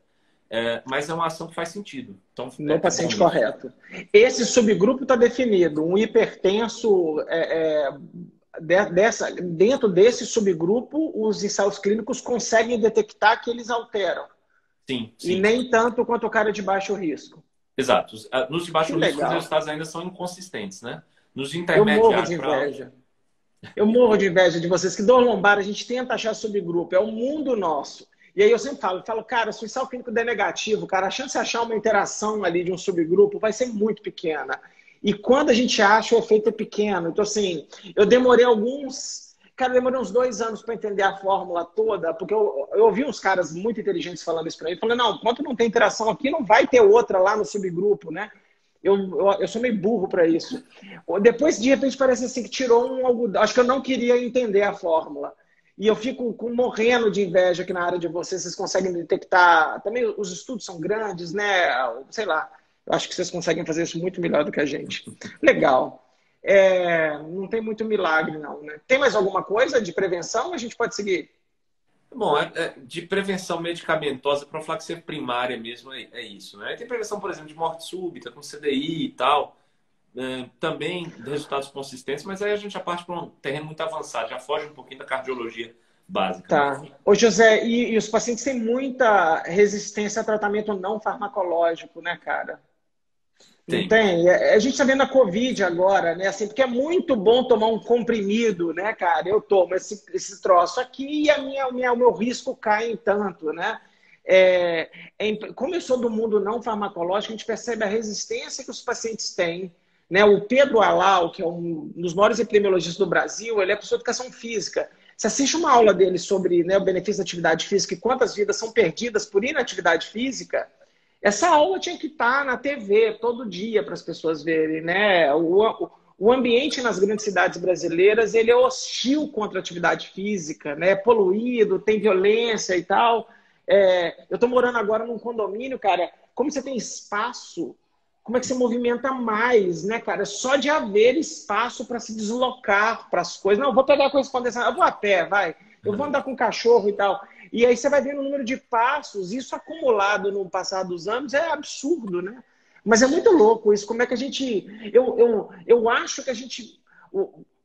mas é uma ação que faz sentido. Então No é bom paciente isso. correto. Esse subgrupo está definido. Um hipertenso dentro desse subgrupo, os ensaios clínicos conseguem detectar que eles alteram. Sim, E sim. nem tanto quanto o cara de baixo risco. Exato. Nos de Que baixo risco, os legal. resultados ainda são inconsistentes, né? Nos de Eu morro intermediário de para alto, inveja. Eu morro de inveja de vocês, que dor lombar a gente tenta achar subgrupo, é o mundo nosso. E aí eu sempre falo, cara, se o ensaio clínico der negativo, cara, a chance de achar uma interação ali de um subgrupo vai ser muito pequena. E quando a gente acha, o efeito é pequeno. Então, assim, eu demorei demorei uns 2 anos para entender a fórmula toda, porque eu ouvi uns caras muito inteligentes falando isso para mim. Falei, não, enquanto não tem interação aqui, não vai ter outra lá no subgrupo, né? Eu sou meio burro para isso. Depois, de repente, parece assim que tirou um algodão. Acho que eu não queria entender a fórmula. E eu fico morrendo de inveja que na área de vocês conseguem detectar. Também os estudos são grandes, né? Sei lá. Eu acho que vocês conseguem fazer isso muito melhor do que a gente. Legal. Não tem muito milagre, não, né? Tem mais alguma coisa de prevenção? A gente pode seguir. bom, de prevenção medicamentosa, profilaxia primária mesmo é isso, né? Tem prevenção, por exemplo, de morte súbita, com CDI e tal, também resultados consistentes, mas aí a gente já parte para um terreno muito avançado, já foge um pouquinho da cardiologia básica, né? Tá. Ô, José, e os pacientes têm muita resistência a tratamento não farmacológico, né, cara? Não Tem. tem? A gente está vendo a Covid agora, né? Assim, porque é muito bom tomar um comprimido, né, cara? Eu tomo esse troço aqui e o meu risco cai em tanto, né? Como eu sou do mundo não farmacológico, a gente percebe a resistência que os pacientes têm. Né? O Pedro Alau, que é um dos maiores epidemiologistas do Brasil, ele é professor de educação física. Você assiste uma aula dele sobre, né, o benefício da atividade física e quantas vidas são perdidas por inatividade física. Essa aula tinha que estar na TV todo dia para as pessoas verem, né? O ambiente nas grandes cidades brasileiras, ele é hostil contra a atividade física, né? É poluído, tem violência e tal. Eu estou morando agora num condomínio, cara. Como você tem espaço, como é que você movimenta mais, né, cara? Só de haver espaço para se deslocar para as coisas. Não, eu vou pegar a correspondência, eu vou a pé, vai. eu vou andar com o cachorro e tal. E aí você vai vendo o número de passos, isso acumulado no passar dos anos é absurdo, né? Mas é muito louco isso, como é que a gente... Eu acho que a gente...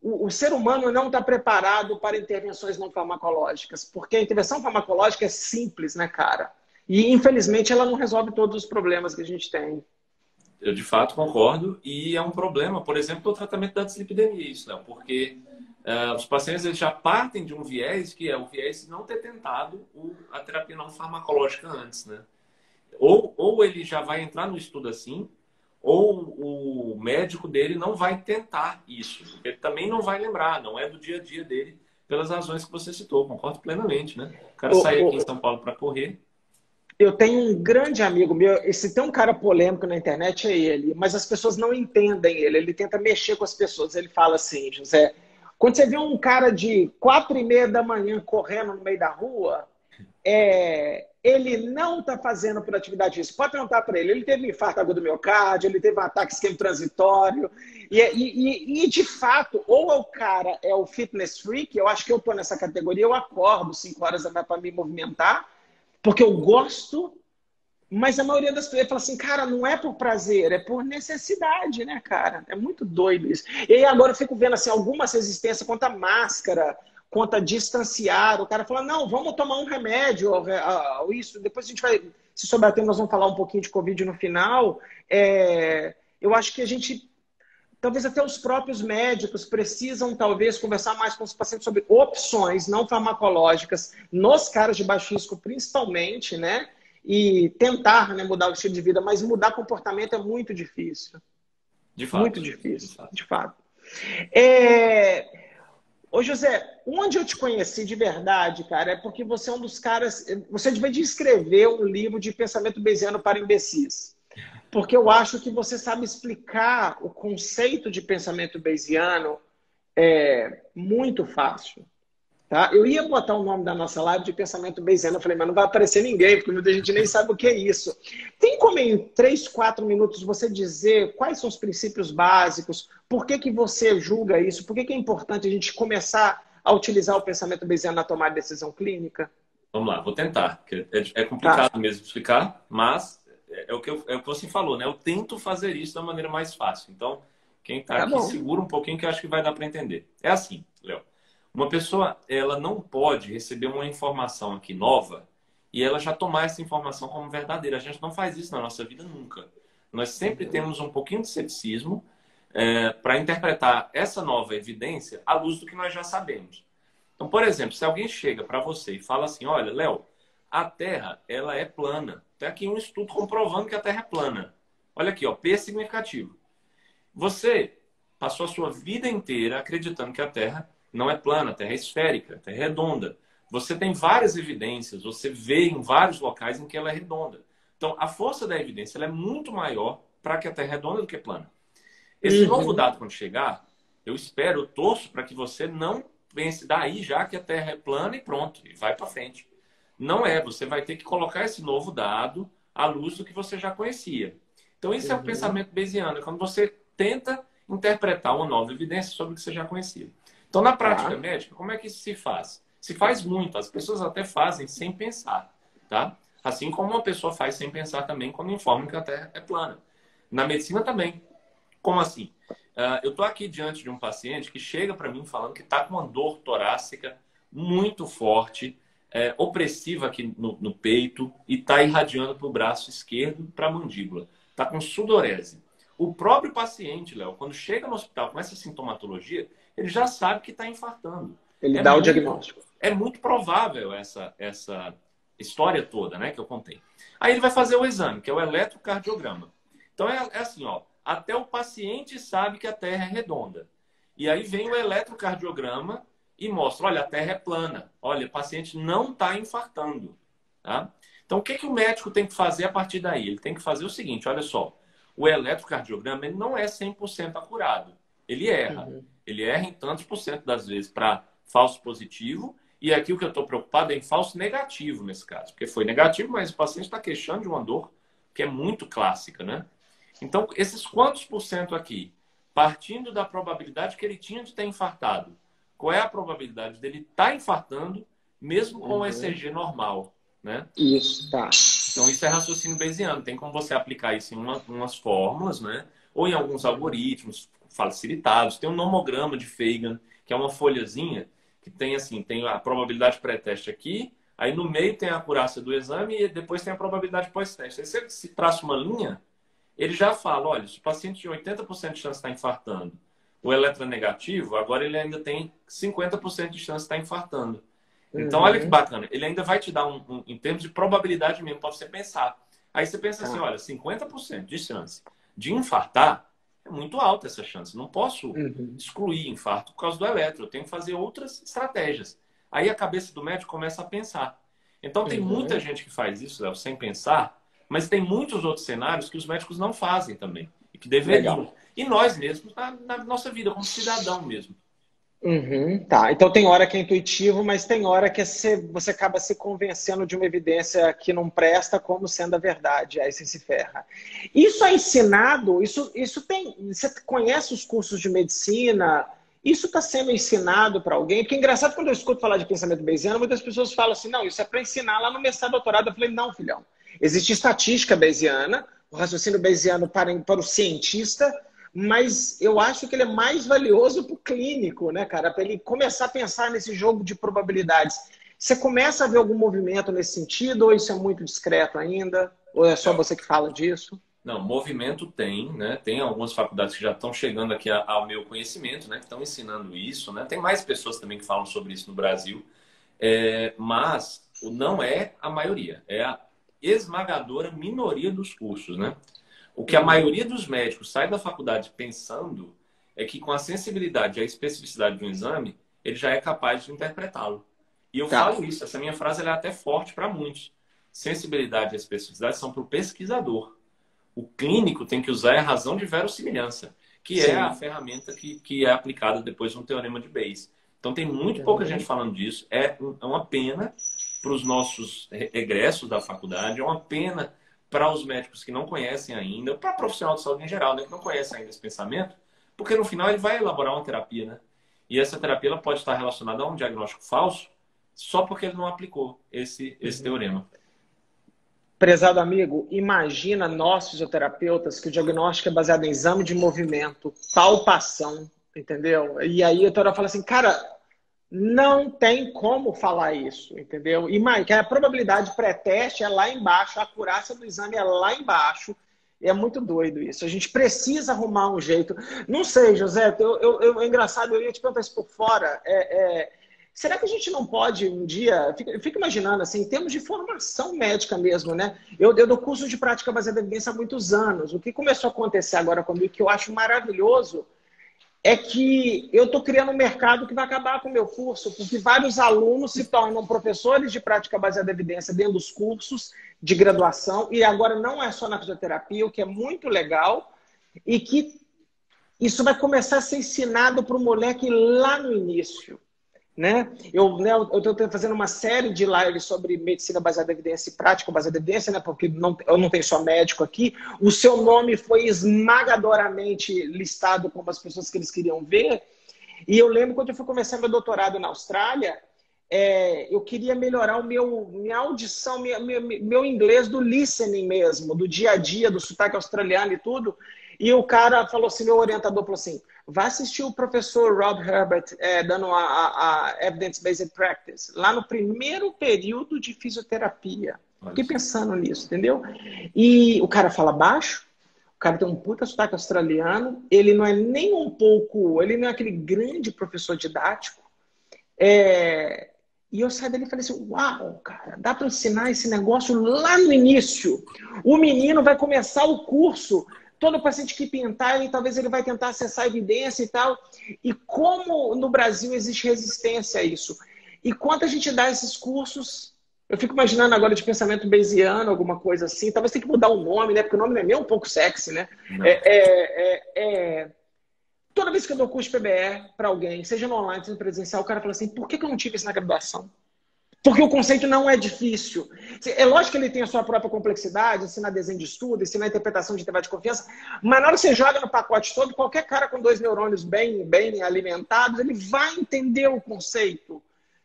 O ser humano não está preparado para intervenções não farmacológicas, porque a intervenção farmacológica é simples, né, cara? E, infelizmente, ela não resolve todos os problemas que a gente tem. Eu, de fato, concordo. E é um problema, por exemplo, o tratamento da dislipidemia, isso, Léo, porque os pacientes eles já partem de um viés que é o viés de não ter tentado a terapia não farmacológica antes, né? Ou ele já vai entrar no estudo assim, ou o médico dele não vai tentar isso, porque ele também não vai lembrar, não é do dia a dia dele, pelas razões que você citou. Concordo plenamente, né? O cara sai aqui em São Paulo para correr. Eu tenho um grande amigo meu, se tem um cara polêmico na internet é ele, mas as pessoas não entendem ele, ele tenta mexer com as pessoas. Ele fala assim, José, quando você vê um cara de 4:30 da manhã correndo no meio da rua, ele não está fazendo por atividade física. Pode perguntar para ele, ele teve um infarto agudo do miocárdio, ele teve um ataque isquêmico transitório, e de fato, ou o cara é o fitness freak, eu acho que eu estou nessa categoria, eu acordo 5 horas da manhã para me movimentar, porque eu gosto, mas a maioria das pessoas fala assim, cara, não é por prazer, é por necessidade, né, cara? É muito doido isso. E aí agora eu fico vendo assim, algumas resistências contra máscara, contra distanciar. O cara fala, não, vamos tomar um remédio, ou isso. Depois a gente vai, se souber tempo, nós vamos falar um pouquinho de Covid no final. Eu acho que a gente, talvez até os próprios médicos precisam, talvez, conversar mais com os pacientes sobre opções não farmacológicas, nos caras de baixo risco, principalmente, né? E tentar, né, mudar o estilo de vida, mas mudar comportamento é muito difícil. De fato. Muito difícil, De fato. de fato. Ô, José, onde eu te conheci de verdade, cara, é porque você é um dos caras... Você devia escrever um livro de pensamento bayesiano para imbecis. Porque eu acho que você sabe explicar o conceito de pensamento bayesiano muito fácil. Tá? Eu ia botar o nome da nossa live de pensamento bayesiano. Eu falei, mas não vai aparecer ninguém, porque muita gente nem sabe o que é isso. Tem como em 3, 4 minutos você dizer quais são os princípios básicos? Por que você julga isso? Por que é importante a gente começar a utilizar o pensamento bayesiano na tomada de decisão clínica? Vamos lá, vou tentar, porque é complicado mesmo explicar, mas é o que você falou, né? Eu tento fazer isso da maneira mais fácil. Então, quem está aqui, segura um pouquinho que eu acho que vai dar para entender. É assim, Léo. Uma pessoa, ela não pode receber uma informação aqui nova e ela já tomar essa informação como verdadeira. A gente não faz isso na nossa vida nunca. Nós sempre temos um pouquinho de ceticismo para interpretar essa nova evidência à luz do que nós já sabemos. Então, por exemplo, se alguém chega para você e fala assim, olha, Léo, a Terra, ela é plana. Tem aqui um estudo comprovando que a Terra é plana. Olha aqui, ó, P significativo. Você passou a sua vida inteira acreditando que a Terra não é plana, a Terra é esférica, a Terra é redonda. Você tem várias evidências, você vê em vários locais em que ela é redonda. Então, a força da evidência ela é muito maior para que a Terra é redonda do que plana. Esse novo dado, quando chegar, eu espero, eu torço para que você não pense daí já que a Terra é plana e pronto, e vai para frente. Não é, você vai ter que colocar esse novo dado à luz do que você já conhecia. Então, isso é o pensamento bayesiano, é quando você tenta interpretar uma nova evidência sobre o que você já conhecia. Então, na prática médica, como é que isso se faz? Se faz muito, as pessoas até fazem sem pensar, tá? Assim como uma pessoa faz sem pensar também quando informa que a Terra é plana. Na medicina também. Como assim? Eu estou aqui diante de um paciente que chega para mim falando que está com uma dor torácica muito forte, opressiva aqui no peito e está irradiando para o braço esquerdo, para a mandíbula. Está com sudorese. O próprio paciente, Léo, quando chega no hospital com essa sintomatologia, ele já sabe que está infartando. Ele dá o diagnóstico. É muito provável essa história toda, né, que eu contei. Aí ele vai fazer o exame, que é o eletrocardiograma. Então é assim, ó, até o paciente sabe que a Terra é redonda. E aí vem o eletrocardiograma e mostra, olha, a Terra é plana. Olha, o paciente não está infartando. Tá? Então o que o médico tem que fazer a partir daí? Ele tem que fazer o seguinte, olha só, o eletrocardiograma ele não é 100% acurado. Ele erra. Ele erra em tantos por cento das vezes para falso positivo. E aqui o que eu estou preocupado é em falso negativo nesse caso. Porque foi negativo, mas o paciente está queixando de uma dor que é muito clássica, né? Então, esses quantos por cento aqui, partindo da probabilidade que ele tinha de ter infartado, qual é a probabilidade dele estar infartando mesmo com o ECG normal, né? Isso, tá. Então, isso é raciocínio bayesiano. Tem como você aplicar isso em umas fórmulas, né? Ou em alguns algoritmos facilitados. Tem um nomograma de Fagan, que é uma folhazinha que tem assim, tem a probabilidade pré-teste aqui, aí no meio tem a acurácia do exame e depois tem a probabilidade pós-teste. Aí você se traça uma linha, ele já fala, olha, se o paciente tinha 80% de chance de estar infartando, o eletronegativo, agora ele ainda tem 50% de chance de estar infartando. Então, olha que bacana. Ele ainda vai te dar em termos de probabilidade mesmo, para você pensar. Aí você pensa assim, olha, 50% de chance de infartar é muito alta essa chance. Não posso excluir infarto por causa do eletro. Eu tenho que fazer outras estratégias. Aí a cabeça do médico começa a pensar. Então, tem muita gente que faz isso, Léo, sem pensar, mas tem muitos outros cenários que os médicos não fazem também. E que deveriam. Legal. E nós mesmos, na nossa vida, como cidadão mesmo. Tá, então tem hora que é intuitivo, mas tem hora que você acaba se convencendo de uma evidência que não presta como sendo a verdade, aí você se ferra. Isso é ensinado, isso tem. Você conhece os cursos de medicina? Isso está sendo ensinado para alguém? Porque é engraçado quando eu escuto falar de pensamento bayesiano, muitas pessoas falam assim, não, isso é para ensinar lá no mestrado, doutorado. Eu falei, não, filhão. Existe estatística bayesiana, o raciocínio bayesiano para o cientista, mas eu acho que ele é mais valioso para o clínico, né, cara? Para ele começar a pensar nesse jogo de probabilidades. Você começa a ver algum movimento nesse sentido, ou isso é muito discreto ainda? Ou é só você que fala disso? Não, movimento tem, né? Tem algumas faculdades que já estão chegando aqui ao meu conhecimento, né? Que estão ensinando isso, né? Tem mais pessoas também que falam sobre isso no Brasil. Mas não é a maioria, é a esmagadora minoria dos cursos, né? O que a maioria dos médicos sai da faculdade pensando é que com a sensibilidade e a especificidade de um exame, ele já é capaz de interpretá-lo. E eu falo isso, essa minha frase ela é até forte para muitos. Sensibilidade e especificidade são para o pesquisador. O clínico tem que usar a razão de verossimilhança, que é a ferramenta que é aplicada depois de um teorema de Bayes. Então tem muito pouca gente falando disso. É uma pena para os nossos egressos da faculdade, é uma pena para os médicos que não conhecem ainda, para profissional de saúde em geral, né, que não conhece ainda esse pensamento, porque no final ele vai elaborar uma terapia, né? E essa terapia ela pode estar relacionada a um diagnóstico falso só porque ele não aplicou esse teorema. Prezado amigo, imagina nós fisioterapeutas que o diagnóstico é baseado em exame de movimento, palpação, entendeu? E aí a doutora fala assim, cara, não tem como falar isso, entendeu? E que a probabilidade pré-teste é lá embaixo, a acurácia do exame é lá embaixo. É muito doido isso. A gente precisa arrumar um jeito. Não sei, José, é engraçado, eu ia te perguntar isso por fora. Será que a gente não pode um dia... Fico imaginando, assim, em termos de formação médica mesmo, né? Eu dou curso de prática baseada em evidência há muitos anos. O que começou a acontecer agora comigo, que eu acho maravilhoso, é que eu estou criando um mercado que vai acabar com o meu curso, porque vários alunos se tornam professores de prática baseada em evidência dentro dos cursos de graduação, e agora não é só na fisioterapia, o que é muito legal, e que isso vai começar a ser ensinado para o moleque lá no início. Né? Eu estou fazendo uma série de lives sobre medicina baseada em evidência e prática baseada em evidência, né? Porque eu não tenho só médico aqui. O seu nome foi esmagadoramente listado como as pessoas que eles queriam ver. E eu lembro quando eu fui começar meu doutorado na Austrália, eu queria melhorar minha audição, meu inglês do listening mesmo, do dia a dia, do sotaque australiano e tudo. E o cara falou assim, meu orientador falou assim, vá assistir o professor Rob Herbert dando a Evidence-Based Practice, lá no primeiro período de fisioterapia. Fiquei pensando nisso, entendeu? E o cara fala baixo, o cara tem um puta sotaque australiano, ele não é nem um pouco, ele não é aquele grande professor didático. E eu saí dali e falei assim, uau, cara, dá para ensinar esse negócio lá no início. O menino vai começar o curso... Todo paciente que pintar, talvez ele vai tentar acessar a evidência e tal. E como no Brasil existe resistência a isso? E quando a gente dá esses cursos, eu fico imaginando agora de pensamento bayesiano, alguma coisa assim. Talvez tenha que mudar o nome, né? Porque o nome não é nem um pouco sexy, né? Toda vez que eu dou curso de PBE para alguém, seja no online, seja no presencial, o cara fala assim, por que eu não tive isso na graduação? Porque o conceito não é difícil. É lógico que ele tem a sua própria complexidade, ensinar desenho de estudo, ensinar interpretação de intervalo de confiança, mas na hora que você joga no pacote todo, qualquer cara com 2 neurônios bem alimentados, ele vai entender o conceito.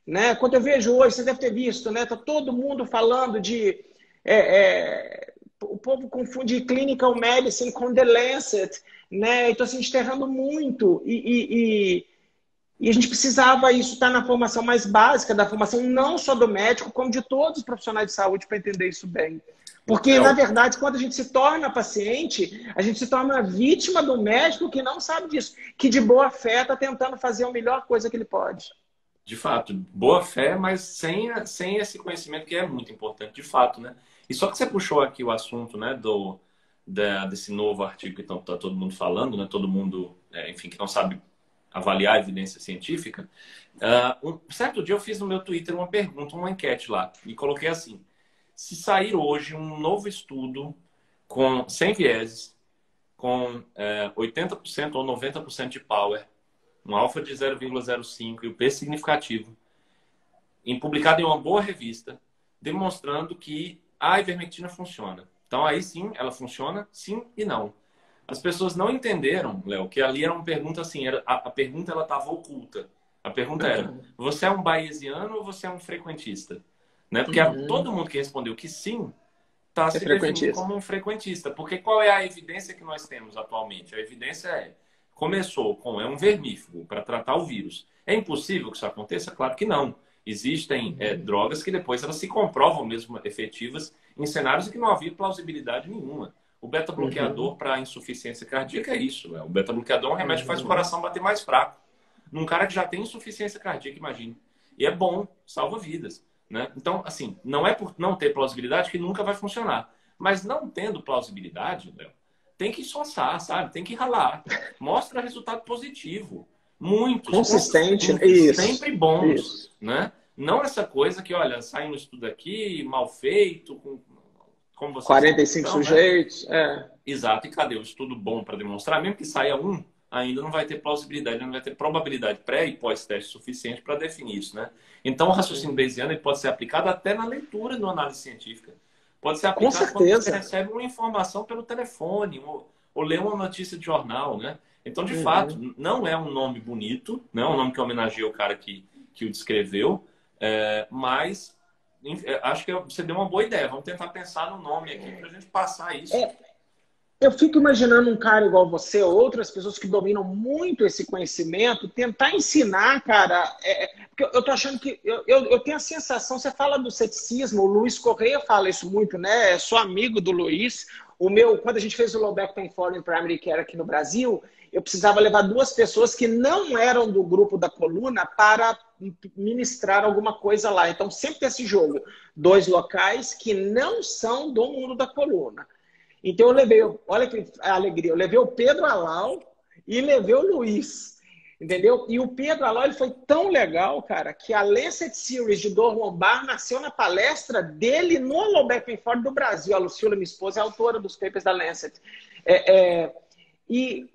né? Quando eu vejo hoje, você deve ter visto, né? Tá todo mundo falando de... o povo confunde clinical medicine com The Lancet, né? Então, assim, a gente está errando muito. E a gente precisava isso estar na formação mais básica da formação, não só do médico, como de todos os profissionais de saúde para entender isso bem. Porque, na Léo, verdade, quando a gente se torna paciente, a gente se torna vítima do médico que não sabe disso, que de boa fé está tentando fazer a melhor coisa que ele pode. de fato, boa fé, mas sem esse conhecimento que é muito importante, de fato, né? E só que você puxou aqui o assunto, né, desse novo artigo que tá todo mundo falando, né? Todo mundo, enfim, que não sabe avaliar a evidência científica. Um certo dia eu fiz no meu Twitter uma pergunta, uma enquete lá, e coloquei assim: se sair hoje um novo estudo sem vieses, com 80% ou 90% de power, um alfa de 0,05 e o P significativo, publicado em uma boa revista, demonstrando que a ivermectina funciona. Então, aí sim, ela funciona, sim e não. As pessoas não entenderam, Léo, que ali era uma pergunta assim, a pergunta ela estava oculta. A pergunta era: você é um bayesiano ou você é um frequentista? Né? Porque todo mundo que respondeu que sim está É se definindo frequentista. como um frequentista. Porque qual é a evidência que nós temos atualmente? A evidência começou é um vermífugo para tratar o vírus. É impossível que isso aconteça? Claro que não. Existem drogas que depois elas se comprovam mesmo efetivas em cenários em que não havia plausibilidade nenhuma. O beta-bloqueador para insuficiência cardíaca é isso. O beta-bloqueador é um remédio que faz o coração bater mais fraco. Num cara que já tem insuficiência cardíaca, imagine. E é bom, salva vidas. Né? Então, assim, não é por não ter plausibilidade que nunca vai funcionar. Mas não tendo plausibilidade, Léo, tem que esforçar, sabe? Tem que ralar. Mostra resultado positivo. Muitos, Consistente. consistentes, Isso. sempre bons. Isso. Né? Não essa coisa que, olha, sai um estudo aqui, mal feito, como vocês 45 estão, né? sujeitos. Exato. E cadê o estudo bom para demonstrar? Mesmo que saia um, ainda não vai ter plausibilidade, não vai ter probabilidade pré e pós-teste suficiente para definir isso, né? Então, o raciocínio bayesiano ele pode ser aplicado até na leitura de uma análise científica. Pode ser Com aplicado quando você certeza. recebe uma informação pelo telefone ou lê uma notícia de jornal, né? Então, de fato, não é um nome bonito, não é um nome que homenageia o cara que o descreveu, mas acho que você deu uma boa ideia. Vamos tentar pensar no nome aqui para a gente passar isso. Eu fico imaginando um cara igual você, ou outras pessoas que dominam muito esse conhecimento, tentar ensinar, cara. Porque eu tô achando que. Eu tenho a sensação, você fala do ceticismo, o Luiz Correia fala isso muito, né? Sou amigo do Luiz. Quando a gente fez o Low Back Pain Forum Primary Care aqui no Brasil, eu precisava levar duas pessoas que não eram do grupo da coluna para ministrar alguma coisa lá. Então sempre tem esse jogo. Dois locais que não são do mundo da coluna. Então eu levei, olha que alegria, eu levei o Pedro Alau e levei o Luiz, entendeu? E o Pedro Alau ele foi tão legal, cara, que a Lancet Series de dor lombar nasceu na palestra dele no Low Back Pain Forum do Brasil. A Lucila, minha esposa, é autora dos papers da Lancet. E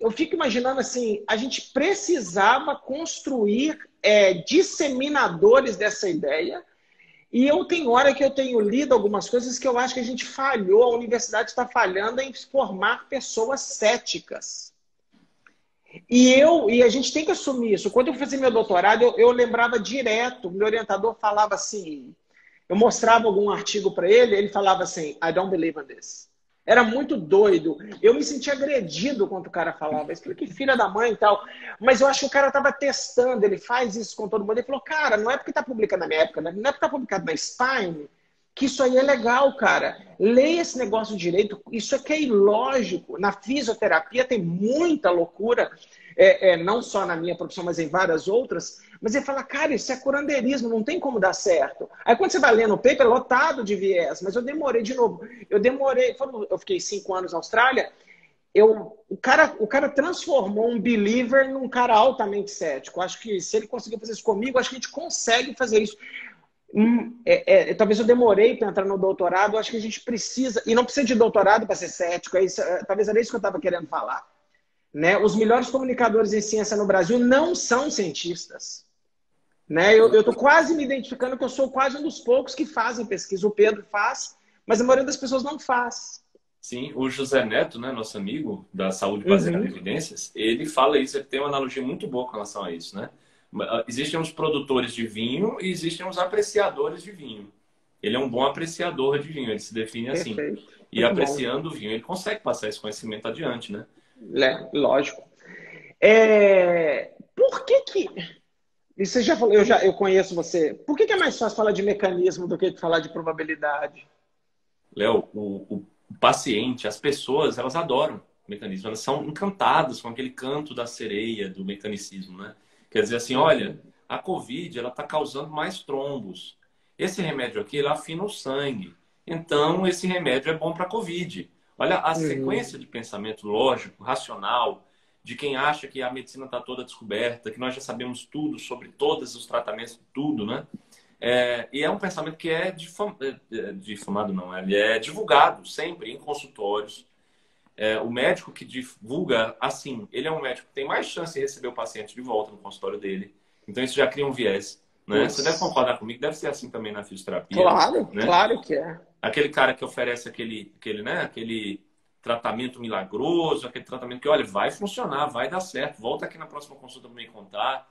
eu fico imaginando assim, a gente precisava construir disseminadores dessa ideia. E eu tenho hora que eu tenho lido algumas coisas que eu acho que a gente falhou, a universidade está falhando em formar pessoas céticas. E a gente tem que assumir isso. Quando eu fazia meu doutorado, eu lembrava direto, meu orientador falava assim, eu mostrava algum artigo para ele, ele falava assim, I don't believe in this. Era muito doido. Eu me sentia agredido quando o cara falava isso. Que filha da mãe e tal. Mas eu acho que o cara estava testando. Ele faz isso com todo mundo. Ele falou, cara, não é porque está publicado na minha época, não é porque está publicado na Spine, que isso aí é legal, cara. Leia esse negócio direito. Isso aqui é ilógico. Na fisioterapia tem muita loucura. Não só na minha profissão, mas em várias outras. Mas ele fala, cara, isso é curandeirismo, não tem como dar certo. Aí quando você vai lendo o paper, é lotado de viés, mas eu demorei de novo. Eu fiquei 5 anos na Austrália, o cara transformou um believer num cara altamente cético. Acho que se ele conseguir fazer isso comigo, acho que a gente consegue fazer isso. Talvez eu demorei para entrar no doutorado, acho que a gente precisa, e não precisa de doutorado para ser cético, talvez era isso que eu estava querendo falar. Né? Os melhores comunicadores em ciência no Brasil não são cientistas. Né? Eu estou quase me identificando que eu sou quase um dos poucos que fazem pesquisa. O Pedro faz, mas a maioria das pessoas não faz. Sim, o José Neto, né, nosso amigo da saúde baseada em evidências, ele fala isso, ele tem uma analogia muito boa com relação a isso, né? Existem os produtores de vinho e existem os apreciadores de vinho. Ele é um bom apreciador de vinho, ele se define assim. Perfeito. E Muito apreciando o vinho, ele consegue passar esse conhecimento adiante, né? Lógico. Por que que... E você já falou, eu conheço você. Por que que é mais fácil falar de mecanismo do que falar de probabilidade? Léo, o paciente, as pessoas, elas adoram o mecanismo. Elas são encantadas com aquele canto da sereia do mecanicismo, né? Quer dizer assim, olha, a Covid, ela está causando mais trombos. Esse remédio aqui, ele afina o sangue. Então, esse remédio é bom para a Covid. Olha a sequência de pensamento lógico, racional, de quem acha que a medicina está toda descoberta, que nós já sabemos tudo sobre todos os tratamentos, tudo, né? E é um pensamento que é difamado, não, ele é divulgado sempre em consultórios. O médico que divulga assim, ele é um médico que tem mais chance de receber o paciente de volta no consultório dele. Então isso já cria um viés, né? Você deve concordar comigo, deve ser assim também na fisioterapia. Claro, né? claro que é. Aquele cara que oferece aquele tratamento milagroso, aquele tratamento que, olha, vai funcionar, vai dar certo, volta aqui na próxima consulta para me contar.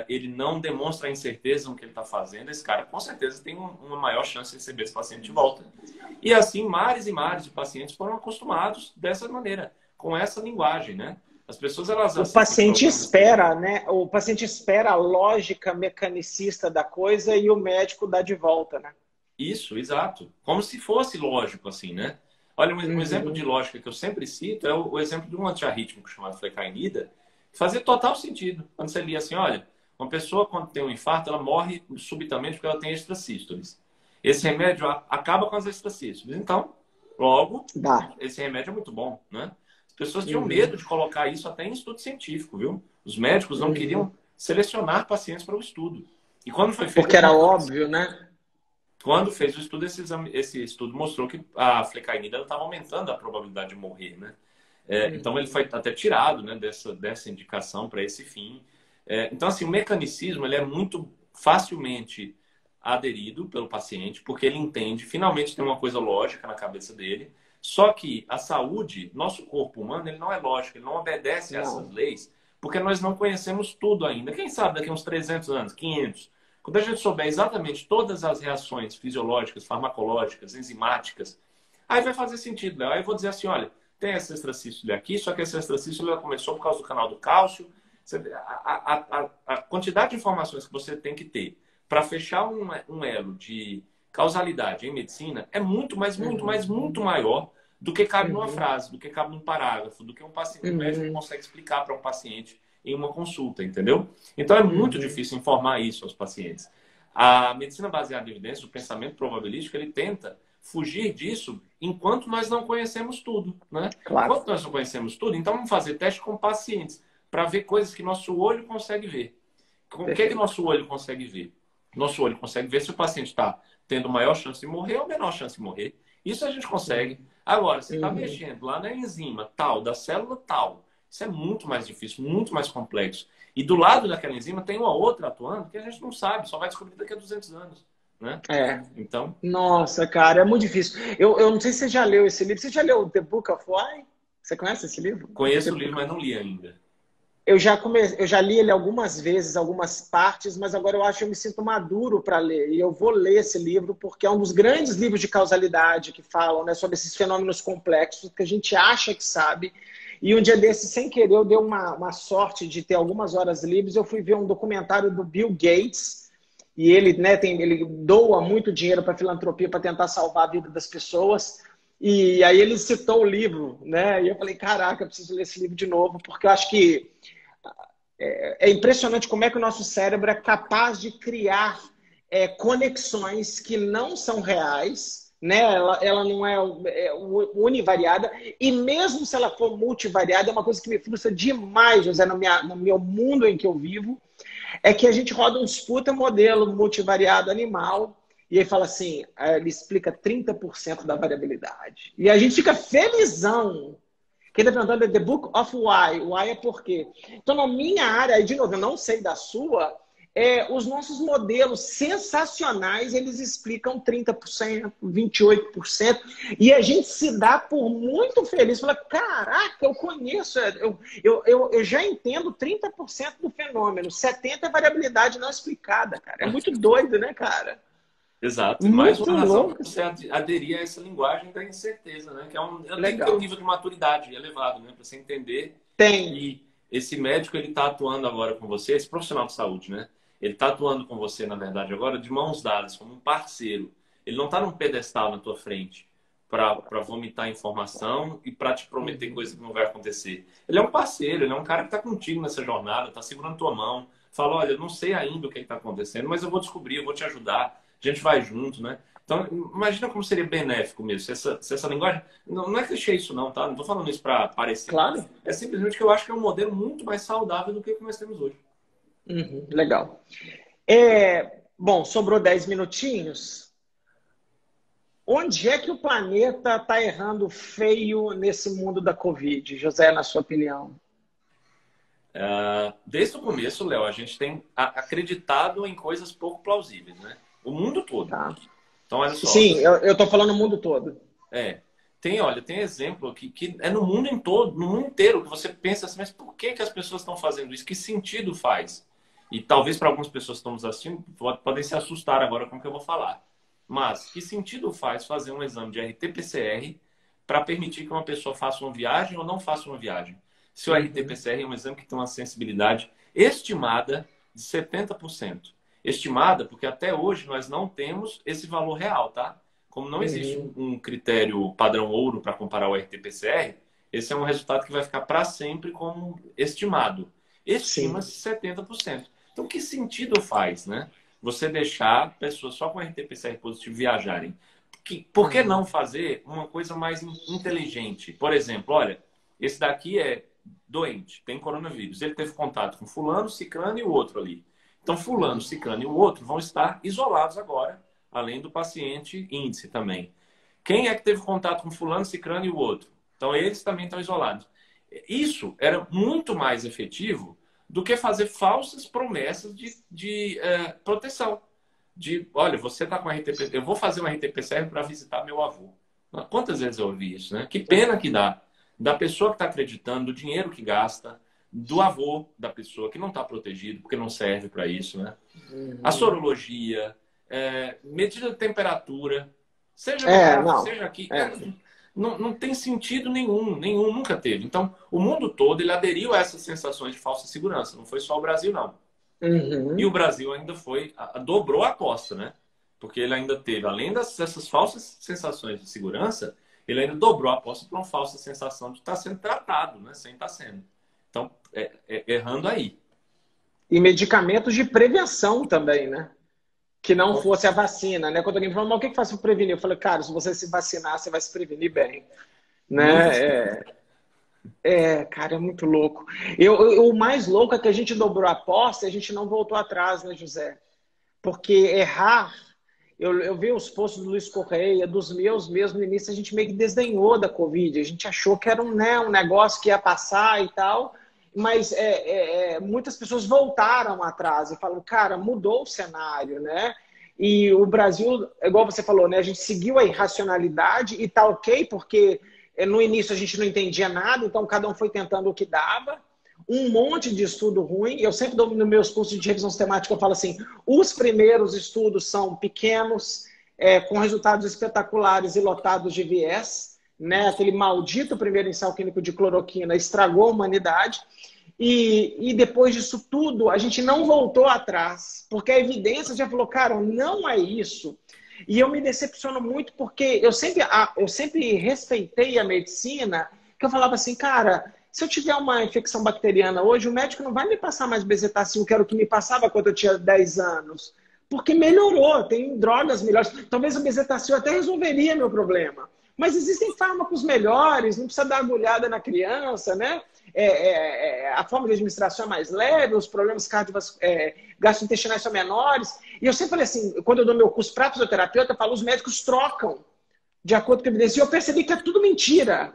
Ele não demonstra a incerteza no que ele está fazendo, esse cara com certeza tem uma maior chance de receber esse paciente de volta. E assim, mares e mares de pacientes foram acostumados dessa maneira, com essa linguagem, né? As pessoas, elas... O paciente espera, né? O paciente espera a lógica mecanicista da coisa e o médico dá de volta, né? Isso, exato. Como se fosse lógico, assim, né? Olha, um exemplo de lógica que eu sempre cito é o exemplo de um antiarrítmico chamado flecainida, que fazia total sentido. Quando você lia assim, olha, uma pessoa quando tem um infarto, ela morre subitamente porque ela tem extrasístoles. Esse remédio acaba com as extrasístoles. Então, logo, esse remédio é muito bom, né? As pessoas tinham medo de colocar isso até em estudo científico, viu? Os médicos não queriam selecionar pacientes para o estudo. E quando foi feito... Porque era óbvio, né? Quando fez o estudo, esse estudo mostrou que a flecainida estava aumentando a probabilidade de morrer, né? Então, ele foi até tirado, né, dessa indicação para esse fim. Então, assim, o mecanismo ele é muito facilmente aderido pelo paciente, porque ele entende, finalmente tem uma coisa lógica na cabeça dele. Só que a saúde, nosso corpo humano, ele não é lógico, ele não obedece a essas leis, porque nós não conhecemos tudo ainda. Quem sabe daqui a uns 300 anos, 500... Quando a gente souber exatamente todas as reações fisiológicas, farmacológicas, enzimáticas, aí vai fazer sentido, Léo. Aí eu vou dizer assim, olha, tem essa extracístole aqui, só que essa extracístole começou por causa do canal do cálcio. A quantidade de informações que você tem que ter para fechar um elo de causalidade em medicina é muito maior do que cabe numa frase, do que cabe num parágrafo, do que um médico consegue explicar para um paciente em uma consulta, entendeu? Então é muito difícil informar isso aos pacientes. A medicina baseada em evidências, o pensamento probabilístico, ele tenta fugir disso enquanto nós não conhecemos tudo, né? Claro. Enquanto nós não conhecemos tudo, então vamos fazer teste com pacientes para ver coisas que nosso olho consegue ver. O que é que nosso olho consegue ver? Nosso olho consegue ver se o paciente está tendo maior chance de morrer ou menor chance de morrer. Isso a gente consegue. Agora, você está mexendo lá na enzima tal, da célula tal. Isso é muito mais difícil, muito mais complexo. E do lado daquela enzima tem uma outra atuando que a gente não sabe, só vai descobrir daqui a 200 anos. Né? Então... Nossa, cara, é muito difícil. Eu não sei se você já leu esse livro. Você já leu The Book of Why? Você conhece esse livro? Conheço o livro, mas não li ainda. Eu já li ele algumas vezes, algumas partes, mas agora eu me sinto maduro para ler. E eu vou ler esse livro porque é um dos grandes livros de causalidade que falam, né, sobre esses fenômenos complexos que a gente acha que sabe. E um dia desses, sem querer, eu dei uma sorte de ter algumas horas livres. Eu fui ver um documentário do Bill Gates. E ele, né, ele doa muito dinheiro para a filantropia para tentar salvar a vida das pessoas. E aí ele citou o livro, né? E eu falei, caraca, eu preciso ler esse livro de novo, porque eu acho que é impressionante como é que o nosso cérebro é capaz de criar conexões que não são reais, né? Ela não é univariada, e mesmo se ela for multivariada, é uma coisa que me frustra demais, José, no meu mundo em que eu vivo, é que a gente roda um disputa modelo multivariado animal, e aí fala assim, ele explica 30% da variabilidade. E a gente fica felizão. Quem está perguntando é The Book of Why. Why é por quê. Então, na minha área, aí de novo, eu não sei da sua, os nossos modelos sensacionais, eles explicam 30%, 28%, e a gente se dá por muito feliz. Fala, caraca, eu conheço, eu já entendo 30% do fenômeno, 70% é variabilidade não explicada, cara. É muito doido, né, cara? Exato. E mais Muito uma razão louco. para você aderir a essa linguagem da incerteza, né? Que tem que ter um Legal. nível de maturidade elevado, né? Para você entender Tem. que esse médico ele está atuando agora com você, esse profissional de saúde, né? Ele está atuando com você, na verdade, agora de mãos dadas, como um parceiro. Ele não está num pedestal na tua frente para vomitar informação e para te prometer coisa que não vai acontecer. Ele é um parceiro, ele é um cara que está contigo nessa jornada, está segurando tua mão, fala, olha, eu não sei ainda o que está acontecendo, mas eu vou descobrir, eu vou te ajudar, a gente vai junto, né? Então, imagina como seria benéfico mesmo se essa linguagem... Não é clichê isso não, tá? Não estou falando isso para parecer. Claro. É simplesmente que eu acho que é um modelo muito mais saudável do que o que nós temos hoje. Legal. Bom, sobrou 10 minutinhos. Onde é que o planeta está errando feio nesse mundo da Covid, José, na sua opinião? Desde o começo, Léo, a gente tem acreditado em coisas pouco plausíveis, né? O mundo todo. Tá. Então, olha só. Sim, eu estou falando o mundo todo. Tem exemplo que é no mundo no mundo inteiro, que você pensa assim, mas por que as pessoas estão fazendo isso? Que sentido faz? E talvez para algumas pessoas que estão nos assistindo, podem se assustar agora com o que eu vou falar. Mas que sentido faz fazer um exame de RT-PCR para permitir que uma pessoa faça uma viagem ou não faça uma viagem? Se o RT-PCR é um exame que tem uma sensibilidade estimada de 70%. Estimada porque até hoje nós não temos esse valor real, tá? Como não existe um critério padrão ouro para comparar o RT-PCR, esse é um resultado que vai ficar para sempre como estimado. Estima-se 70%. Então, que sentido faz, né? Você deixar pessoas só com RT-PCR positivo viajarem? Por que não fazer uma coisa mais inteligente? Por exemplo, olha, esse daqui é doente, tem coronavírus. Ele teve contato com fulano, ciclano e o outro ali. Então, fulano, ciclano e o outro vão estar isolados agora, além do paciente índice também. Quem é que teve contato com fulano, ciclano e o outro? Então, eles também estão isolados. Isso era muito mais efetivo do que fazer falsas promessas de proteção. Olha, você está com RT-PCR, eu vou fazer um RT-PCR para visitar meu avô. Quantas vezes eu ouvi isso, né? Que pena que dá. Da pessoa que está acreditando, do dinheiro que gasta, do avô da pessoa que não está protegido, porque não serve para isso, né? A sorologia, medida de temperatura, seja no braço, seja aqui. Não tem sentido nenhum, nunca teve. Então, o mundo todo ele aderiu a essas sensações de falsa segurança. Não foi só o Brasil, não. E o Brasil ainda dobrou a aposta, né? Porque ele ainda teve, além dessas falsas sensações de segurança, ele ainda dobrou a aposta para uma falsa sensação de estar sendo tratado, né? Sem estar sendo. Então, errando aí. E medicamentos de prevenção também, né? Que não fosse a vacina, né? Quando alguém me fala, mas o que faz para prevenir? Eu falei, cara, se você se vacinar, você vai se prevenir bem. Né? Cara, é muito louco. O mais louco é que a gente dobrou a aposta e a gente não voltou atrás, né, José? Porque errar... Eu vi os posts do Luiz Correia, dos meus mesmo, no início a gente meio que desdenhou da Covid. A gente achou que era um negócio que ia passar e tal, mas muitas pessoas voltaram atrás e falaram, cara, mudou o cenário, né? E o Brasil, igual você falou, né? A gente seguiu a irracionalidade e tá ok, porque no início a gente não entendia nada, então cada um foi tentando o que dava. Um monte de estudo ruim. Eu sempre dou nos meus cursos de revisão sistemática, eu falo assim, os primeiros estudos são pequenos, com resultados espetaculares e lotados de viés, né? Aquele maldito primeiro ensaio clínico de cloroquina estragou a humanidade. E depois disso tudo, a gente não voltou atrás, porque a evidência já falou, cara, não é isso. E eu me decepciono muito porque eu sempre respeitei a medicina, que eu falava assim, cara, se eu tiver uma infecção bacteriana hoje, o médico não vai me passar mais bezetacil, que era o que me passava quando eu tinha 10 anos. Porque melhorou, tem drogas melhores. Talvez o bezetacil até resolveria meu problema. Mas existem fármacos melhores, não precisa dar agulhada na criança, né? A forma de administração é mais leve, os problemas gastrointestinais são menores. E eu sempre falei assim, quando eu dou meu curso para fisioterapeuta, eu falo, os médicos trocam de acordo com a evidência. E eu percebi que é tudo mentira.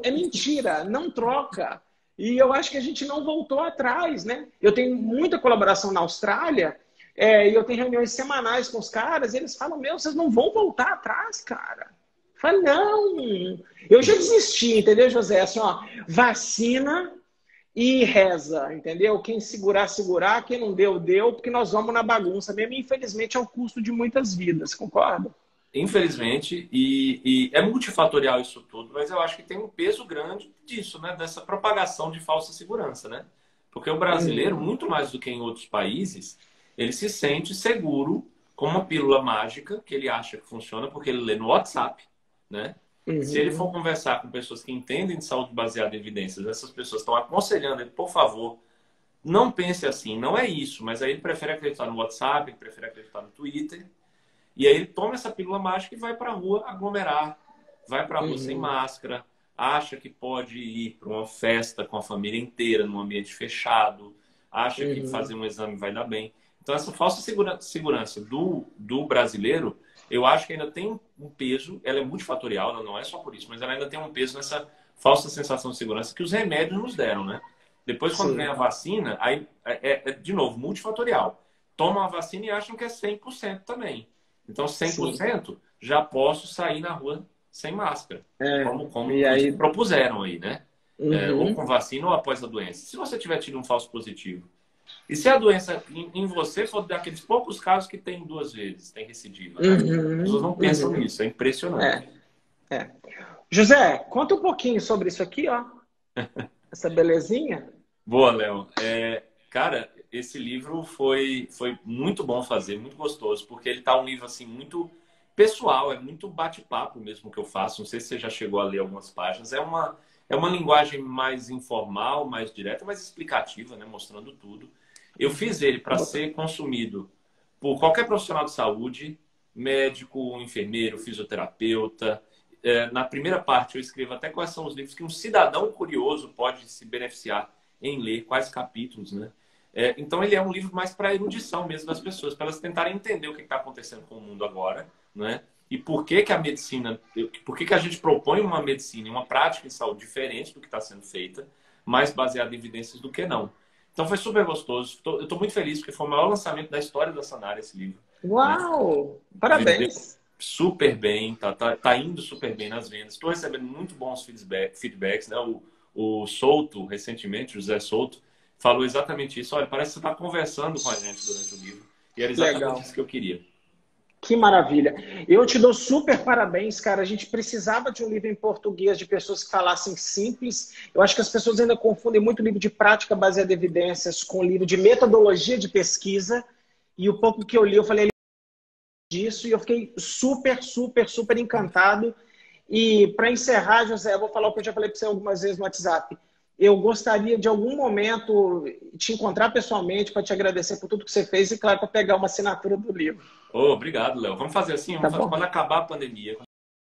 É mentira, não troca. E eu acho que a gente não voltou atrás, né? Eu tenho muita colaboração na Austrália, e eu tenho reuniões semanais com os caras, e eles falam, meu, vocês não vão voltar atrás, cara. Eu falo, não. Eu já desisti, entendeu, José? Assim, ó, vacina e reza, entendeu? Quem segurar, segurar, quem não deu, deu, porque nós vamos na bagunça mesmo, e infelizmente é o custo de muitas vidas, concorda? Infelizmente, e é multifatorial isso tudo, mas eu acho que tem um peso grande disso, né? Dessa propagação de falsa segurança, né? Porque o brasileiro, muito mais do que em outros países, ele se sente seguro com uma pílula mágica que ele acha que funciona porque ele lê no WhatsApp, né? Se ele for Uhum. conversar com pessoas que entendem de saúde baseada em evidências, essas pessoas estão aconselhando ele, por favor, não pense assim, não é isso, mas aí ele prefere acreditar no WhatsApp, ele prefere acreditar no Twitter, e aí ele toma essa pílula mágica e vai para a rua aglomerar, vai para a rua sem Uhum. máscara, acha que pode ir para uma festa com a família inteira, num ambiente fechado, acha que fazer Uhum. um exame vai dar bem. Então, essa falsa segurança do brasileiro, eu acho que ainda tem um peso, ela é multifatorial, ela não é só por isso, mas ela ainda tem um peso nessa falsa sensação de segurança que os remédios nos deram, né? Depois, quando vem Sim, a vacina, aí de novo, multifatorial. Tomam a vacina e acham que é 100% também. Então, cem por sim. cento já posso sair na rua sem máscara. É. Como E inclusive aí. propuseram aí, né? Ou com Uhum. vacina ou após a doença. Se você tiver tido um falso positivo, e se a doença em você for daqueles poucos casos que tem duas vezes, tem recidiva, né? As pessoas Uhum. não pensam Uhum. nisso, é impressionante. É, é. José, conta um pouquinho sobre isso aqui, ó. Essa belezinha. Boa, Léo. Cara, esse livro foi muito bom fazer, muito gostoso, porque ele tá um livro assim muito pessoal, é muito bate-papo mesmo que eu faço. Não sei se você já chegou a ler algumas páginas. É uma linguagem mais informal, mais direta, mais explicativa, né? Mostrando tudo. Eu fiz ele para Vou botar. ser consumido por qualquer profissional de saúde, médico, enfermeiro, fisioterapeuta. Na primeira parte eu escrevo até quais são os livros que um cidadão curioso pode se beneficiar em ler, quais capítulos, né? Então ele é um livro mais para erudição mesmo das pessoas, para elas tentarem entender o que está acontecendo com o mundo agora, né? E por que que a medicina, por que que a gente propõe uma medicina, uma prática em saúde diferente do que está sendo feita, mais baseada em evidências do que não. Então foi super gostoso. Eu estou muito feliz porque foi o maior lançamento da história da Sanária esse livro, né? Uau! Vendeu Parabéns. super bem, tá indo super bem nas vendas. Estou recebendo muito bons feedbacks, né? O Souto, recentemente, José Souto, falou exatamente isso. Olha, parece que você está conversando com a gente durante o livro. E era exatamente Legal. isso que eu queria. Que maravilha. Eu te dou super parabéns, cara. A gente precisava de um livro em português de pessoas que falassem simples. Eu acho que as pessoas ainda confundem muito livro de prática baseada em evidências com livro de metodologia de pesquisa. E o pouco que eu li, eu falei disso e eu fiquei super, super, super encantado. E para encerrar, José, eu vou falar o que eu já falei para você algumas vezes no WhatsApp. Eu gostaria de algum momento te encontrar pessoalmente para te agradecer por tudo que você fez e, claro, para pegar uma assinatura do livro. Oh, obrigado, Léo. Vamos fazer assim, Tá vamos fazer, bom? quando acabar a pandemia,